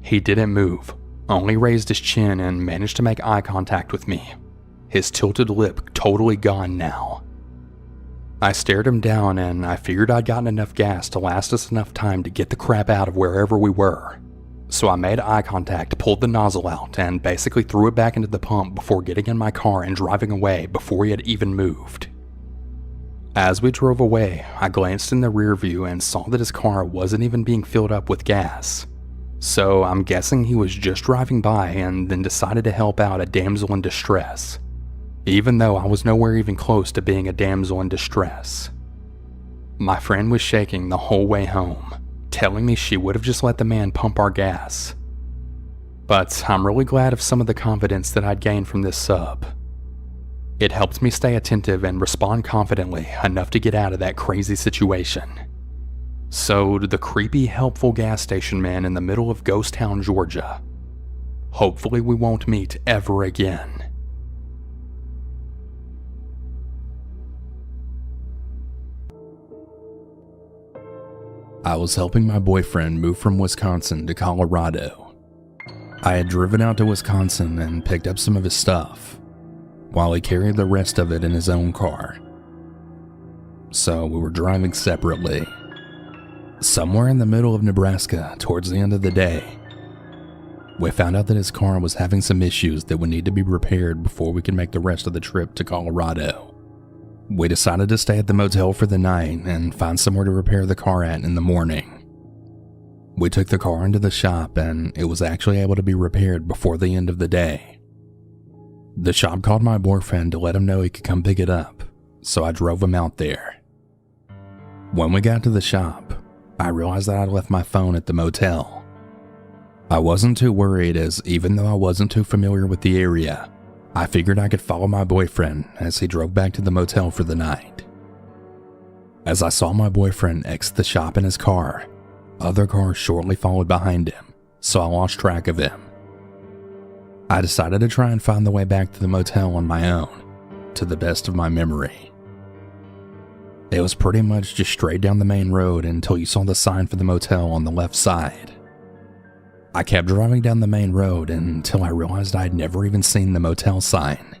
He didn't move, only raised his chin and managed to make eye contact with me, his tilted lip totally gone now. I stared him down and I figured I'd gotten enough gas to last us enough time to get the crap out of wherever we were. So I made eye contact, pulled the nozzle out, and basically threw it back into the pump before getting in my car and driving away before he had even moved. As we drove away, I glanced in the rear view and saw that his car wasn't even being filled up with gas. So I'm guessing he was just driving by and then decided to help out a damsel in distress, even though I was nowhere even close to being a damsel in distress. My friend was shaking the whole way home, telling me she would have just let the man pump our gas. But I'm really glad of some of the confidence that I'd gained from this sub. It helped me stay attentive and respond confidently enough to get out of that crazy situation. So to the creepy, helpful gas station man in the middle of Ghost Town, Georgia, hopefully we won't meet ever again. I was helping my boyfriend move from Wisconsin to Colorado. I had driven out to Wisconsin and picked up some of his stuff, while he carried the rest of it in his own car. So we were driving separately. Somewhere in the middle of Nebraska, towards the end of the day, we found out that his car was having some issues that would need to be repaired before we could make the rest of the trip to Colorado. We decided to stay at the motel for the night and find somewhere to repair the car at in the morning. We took the car into the shop and it was actually able to be repaired before the end of the day. The shop called my boyfriend to let him know he could come pick it up, so I drove him out there. When we got to the shop, I realized that I'd left my phone at the motel. I wasn't too worried, as even though I wasn't too familiar with the area, I figured I could follow my boyfriend as he drove back to the motel for the night. As I saw my boyfriend exit the shop in his car, other cars shortly followed behind him, so I lost track of him. I decided to try and find the way back to the motel on my own, to the best of my memory. It was pretty much just straight down the main road until you saw the sign for the motel on the left side. I kept driving down the main road until I realized I'd never even seen the motel sign.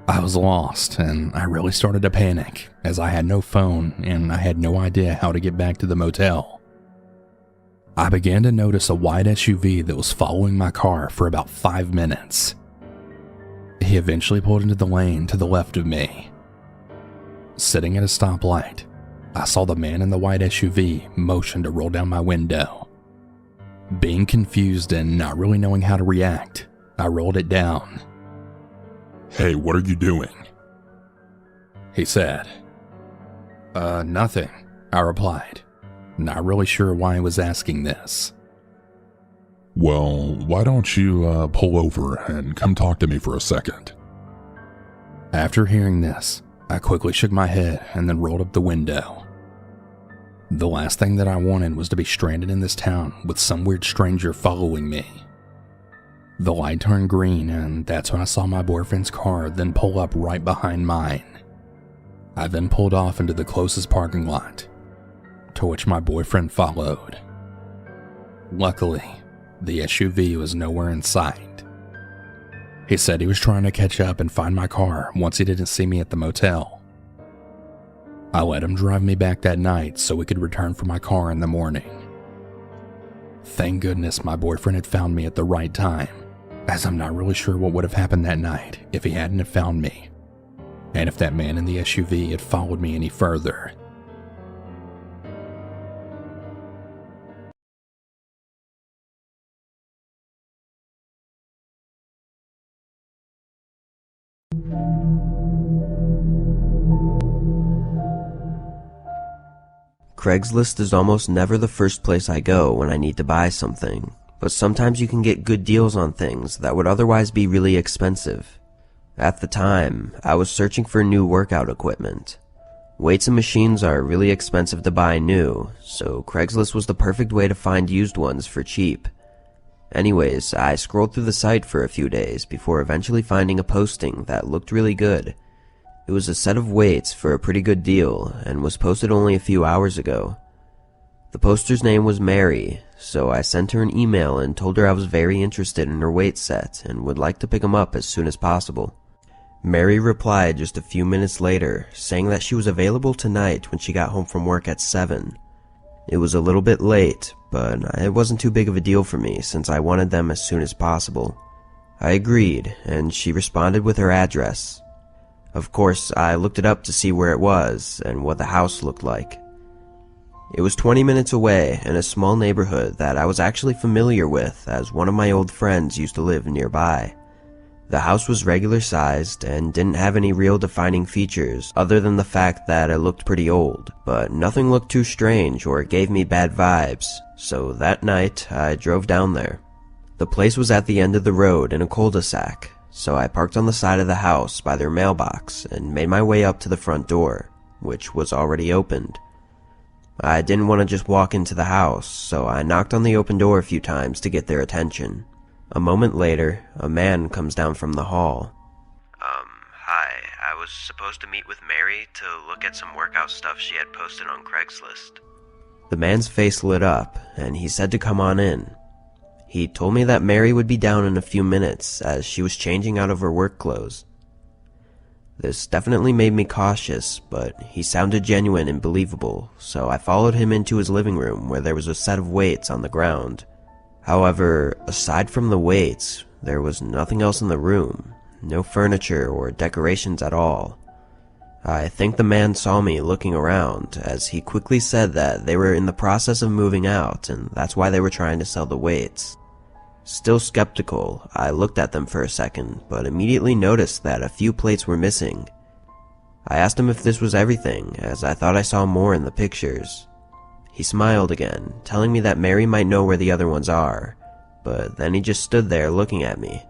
I was lost, and I really started to panic, as I had no phone and I had no idea how to get back to the motel. I began to notice a white SUV that was following my car for about 5 minutes. He eventually pulled into the lane to the left of me. Sitting at a stoplight, I saw the man in the white SUV motion to roll down my window. Being confused and not really knowing how to react, I rolled it down. "Hey, what are you doing?" He said. Nothing," I replied, not really sure why he was asking this. "Well, why don't you pull over and come talk to me for a second?" After hearing this, I quickly shook my head and then rolled up the window. The last thing that I wanted was to be stranded in this town with some weird stranger following me. The light turned green, and that's when I saw my boyfriend's car then pull up right behind mine. I then pulled off into the closest parking lot, to which my boyfriend followed. Luckily, the SUV was nowhere in sight. He said he was trying to catch up and find my car once he didn't see me at the motel. I let him drive me back that night so we could return for my car in the morning. Thank goodness my boyfriend had found me at the right time, as I'm not really sure what would have happened that night if he hadn't have found me, and if that man in the SUV had followed me any further. Craigslist is almost never the first place I go when I need to buy something, but sometimes you can get good deals on things that would otherwise be really expensive. At the time, I was searching for new workout equipment. Weights and machines are really expensive to buy new, so Craigslist was the perfect way to find used ones for cheap. Anyways, I scrolled through the site for a few days before eventually finding a posting that looked really good. It was a set of weights for a pretty good deal and was posted only a few hours ago. The poster's name was Mary, so I sent her an email and told her I was very interested in her weight set and would like to pick them up as soon as possible. Mary replied just a few minutes later, saying that she was available tonight when she got home from work at 7. It was a little bit late, but it wasn't too big of a deal for me since I wanted them as soon as possible. I agreed, and she responded with her address. Of course, I looked it up to see where it was and what the house looked like. It was 20 minutes away in a small neighborhood that I was actually familiar with, as one of my old friends used to live nearby. The house was regular sized and didn't have any real defining features other than the fact that it looked pretty old, but nothing looked too strange or gave me bad vibes, so that night I drove down there. The place was at the end of the road in a cul-de-sac, so I parked on the side of the house by their mailbox and made my way up to the front door, which was already opened. I didn't want to just walk into the house, so I knocked on the open door a few times to get their attention. A moment later, a man comes down from the hall. Hi, I was supposed to meet with Mary to look at some workout stuff she had posted on Craigslist. The man's face lit up, and he said to come on in. He told me that Mary would be down in a few minutes, as she was changing out of her work clothes. This definitely made me cautious, but he sounded genuine and believable, so I followed him into his living room where there was a set of weights on the ground. However, aside from the weights, there was nothing else in the room, no furniture or decorations at all. I think the man saw me looking around, as he quickly said that they were in the process of moving out and that's why they were trying to sell the weights. Still skeptical, I looked at them for a second, but immediately noticed that a few plates were missing. I asked him if this was everything, as I thought I saw more in the pictures. He smiled again, telling me that Mary might know where the other ones are, but then he just stood there looking at me.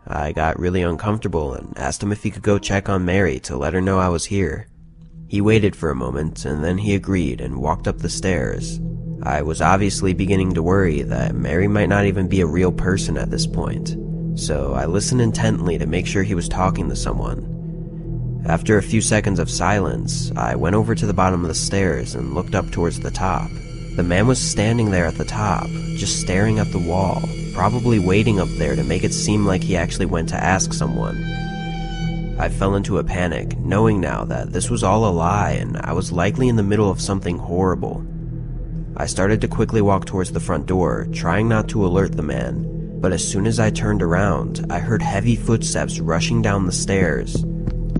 I got really uncomfortable and asked him if he could go check on Mary to let her know I was here. He waited for a moment, and then he agreed and walked up the stairs. I was obviously beginning to worry that Mary might not even be a real person at this point, so I listened intently to make sure he was talking to someone. After a few seconds of silence, I went over to the bottom of the stairs and looked up towards the top. The man was standing there at the top, just staring at the wall, probably waiting up there to make it seem like he actually went to ask someone. I fell into a panic, knowing now that this was all a lie and I was likely in the middle of something horrible. I started to quickly walk towards the front door, trying not to alert the man, but as soon as I turned around, I heard heavy footsteps rushing down the stairs.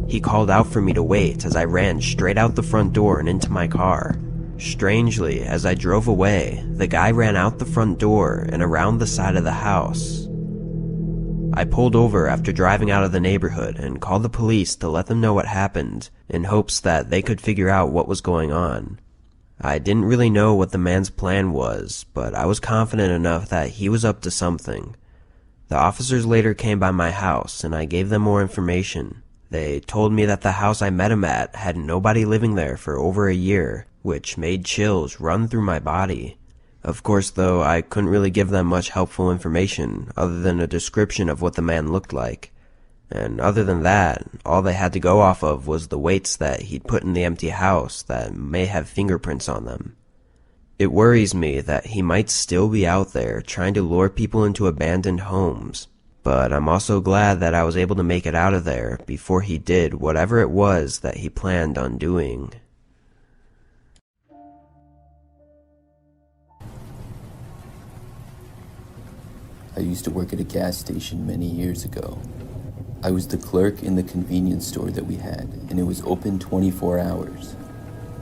He called out for me to wait as I ran straight out the front door and into my car. Strangely, as I drove away, the guy ran out the front door and around the side of the house. I pulled over after driving out of the neighborhood and called the police to let them know what happened, in hopes that they could figure out what was going on. I didn't really know what the man's plan was, but I was confident enough that he was up to something. The officers later came by my house and I gave them more information. They told me that the house I met him at had nobody living there for over a year, which made chills run through my body. Of course, though, I couldn't really give them much helpful information other than a description of what the man looked like. And other than that, all they had to go off of was the weights that he'd put in the empty house that may have fingerprints on them. It worries me that he might still be out there trying to lure people into abandoned homes, but I'm also glad that I was able to make it out of there before he did whatever it was that he planned on doing. I used to work at a gas station many years ago. I was the clerk in the convenience store that we had, and it was open 24 hours.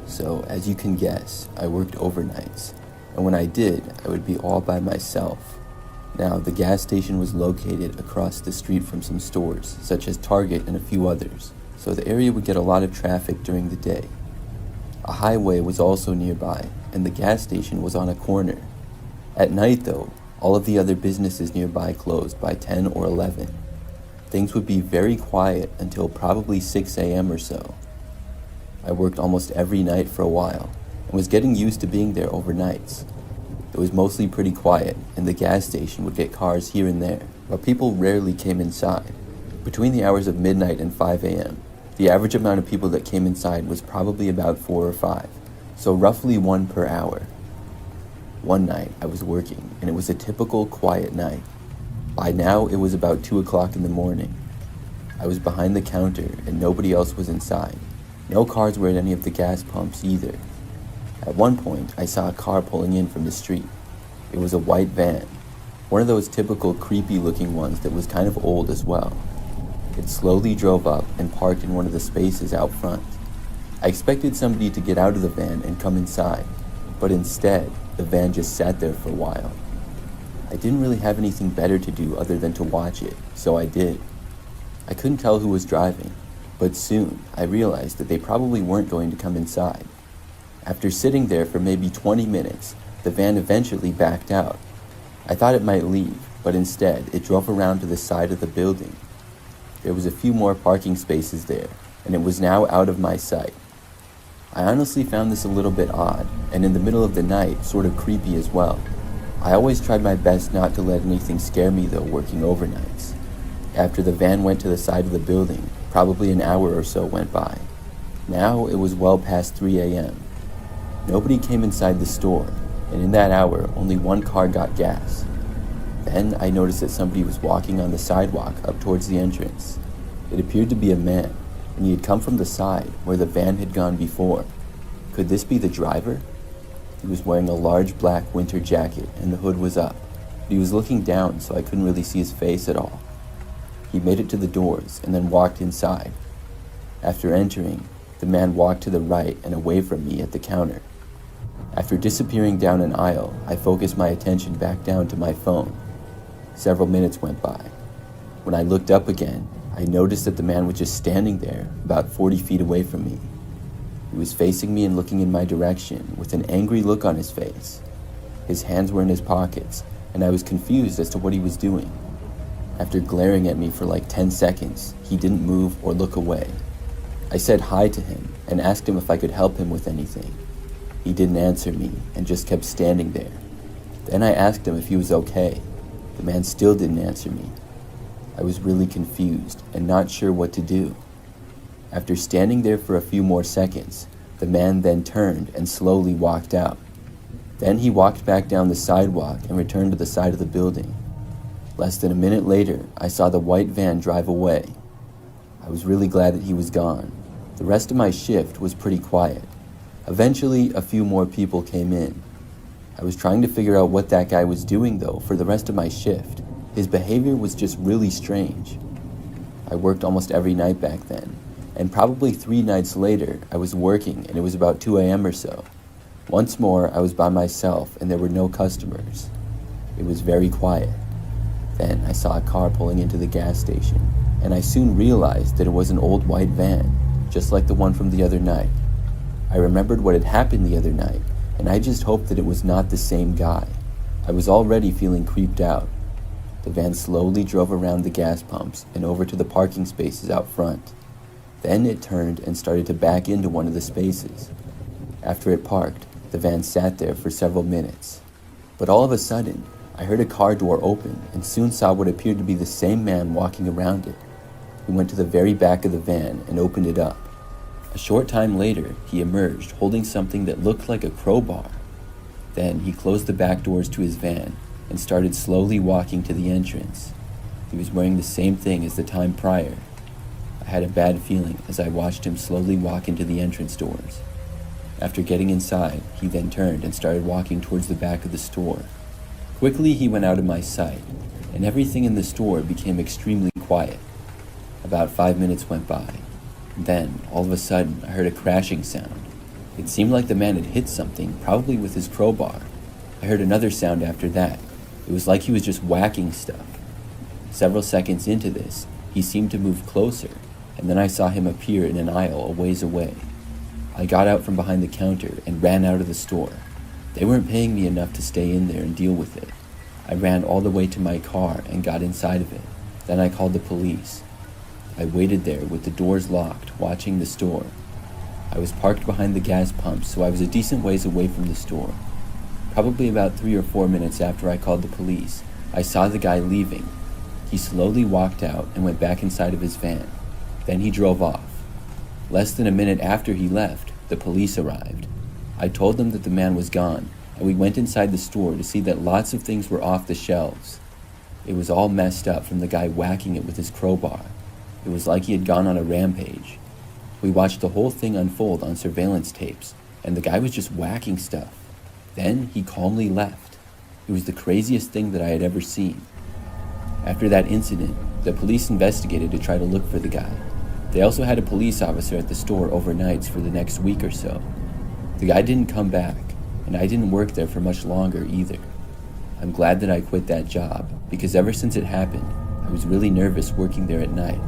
So, as you can guess, I worked overnights, and when I did, I would be all by myself. Now, the gas station was located across the street from some stores, such as Target and a few others, so the area would get a lot of traffic during the day. A highway was also nearby, and the gas station was on a corner. At night, though, all of the other businesses nearby closed by 10 or 11. Things would be very quiet until probably 6 a.m. or so. I worked almost every night for a while, and was getting used to being there overnights. It was mostly pretty quiet, and the gas station would get cars here and there, but people rarely came inside. Between the hours of midnight and 5 a.m., the average amount of people that came inside was probably about 4 or 5, so roughly 1 per hour. One night, I was working, and it was a typical quiet night. By now, it was about 2 o'clock in the morning. I was behind the counter, and nobody else was inside. No cars were at any of the gas pumps either. At one point, I saw a car pulling in from the street. It was a white van, one of those typical creepy-looking ones that was kind of old as well. It slowly drove up and parked in one of the spaces out front. I expected somebody to get out of the van and come inside, but instead, the van just sat there for a while. I didn't really have anything better to do other than to watch it, so I did. I couldn't tell who was driving, but soon I realized that they probably weren't going to come inside. After sitting there for maybe 20 minutes, the van eventually backed out. I thought it might leave, but instead it drove around to the side of the building. There was a few more parking spaces there, and it was now out of my sight. I honestly found this a little bit odd, and in the middle of the night, sort of creepy as well. I always tried my best not to let anything scare me though working overnights. After the van went to the side of the building, probably an hour or so went by. Now it was well past 3 a.m. Nobody came inside the store, and in that hour, only one car got gas. Then I noticed that somebody was walking on the sidewalk up towards the entrance. It appeared to be a man, and he had come from the side where the van had gone before. Could this be the driver? He was wearing a large black winter jacket, and the hood was up. But he was looking down, so I couldn't really see his face at all. He made it to the doors, and then walked inside. After entering, the man walked to the right and away from me at the counter. After disappearing down an aisle, I focused my attention back down to my phone. Several minutes went by. When I looked up again, I noticed that the man was just standing there, about 40 feet away from me. He was facing me and looking in my direction with an angry look on his face. His hands were in his pockets, and I was confused as to what he was doing. After glaring at me for like 10 seconds, he didn't move or look away. I said hi to him and asked him if I could help him with anything. He didn't answer me and just kept standing there. Then I asked him if he was okay. The man still didn't answer me. I was really confused and not sure what to do. After standing there for a few more seconds, the man then turned and slowly walked out. Then he walked back down the sidewalk and returned to the side of the building. Less than a minute later, I saw the white van drive away. I was really glad that he was gone. The rest of my shift was pretty quiet. Eventually, a few more people came in. I was trying to figure out what that guy was doing, though, for the rest of my shift. His behavior was just really strange. I worked almost every night back then, and probably 3 nights later, I was working and it was about 2 a.m. or so. Once more, I was by myself and there were no customers. It was very quiet. Then I saw a car pulling into the gas station, and I soon realized that it was an old white van, just like the one from the other night. I remembered what had happened the other night, and I just hoped that it was not the same guy. I was already feeling creeped out. The van slowly drove around the gas pumps and over to the parking spaces out front. Then it turned and started to back into one of the spaces. After it parked, the van sat there for several minutes. But all of a sudden, I heard a car door open and soon saw what appeared to be the same man walking around it. He went to the very back of the van and opened it up. A short time later, he emerged holding something that looked like a crowbar. Then he closed the back doors to his van and started slowly walking to the entrance. He was wearing the same thing as the time prior. I had a bad feeling as I watched him slowly walk into the entrance doors. After getting inside, he then turned and started walking towards the back of the store. Quickly he went out of my sight, and everything in the store became extremely quiet. About 5 minutes went by. Then, all of a sudden, I heard a crashing sound. It seemed like the man had hit something, probably with his crowbar. I heard another sound after that. It was like he was just whacking stuff. Several seconds into this, he seemed to move closer, and then I saw him appear in an aisle a ways away. I got out from behind the counter and ran out of the store. They weren't paying me enough to stay in there and deal with it. I ran all the way to my car and got inside of it. Then I called the police. I waited there with the doors locked, watching the store. I was parked behind the gas pump, so I was a decent ways away from the store. Probably about 3 or 4 minutes after I called the police, I saw the guy leaving. He slowly walked out and went back inside of his van. Then he drove off. Less than a minute after he left, the police arrived. I told them that the man was gone, and we went inside the store to see that lots of things were off the shelves. It was all messed up from the guy whacking it with his crowbar. It was like he had gone on a rampage. We watched the whole thing unfold on surveillance tapes, and the guy was just whacking stuff. Then he calmly left. It was the craziest thing that I had ever seen. After that incident, the police investigated to try to look for the guy. They also had a police officer at the store overnights for the next week or so. The guy didn't come back, and I didn't work there for much longer either. I'm glad that I quit that job, because ever since it happened, I was really nervous working there at night.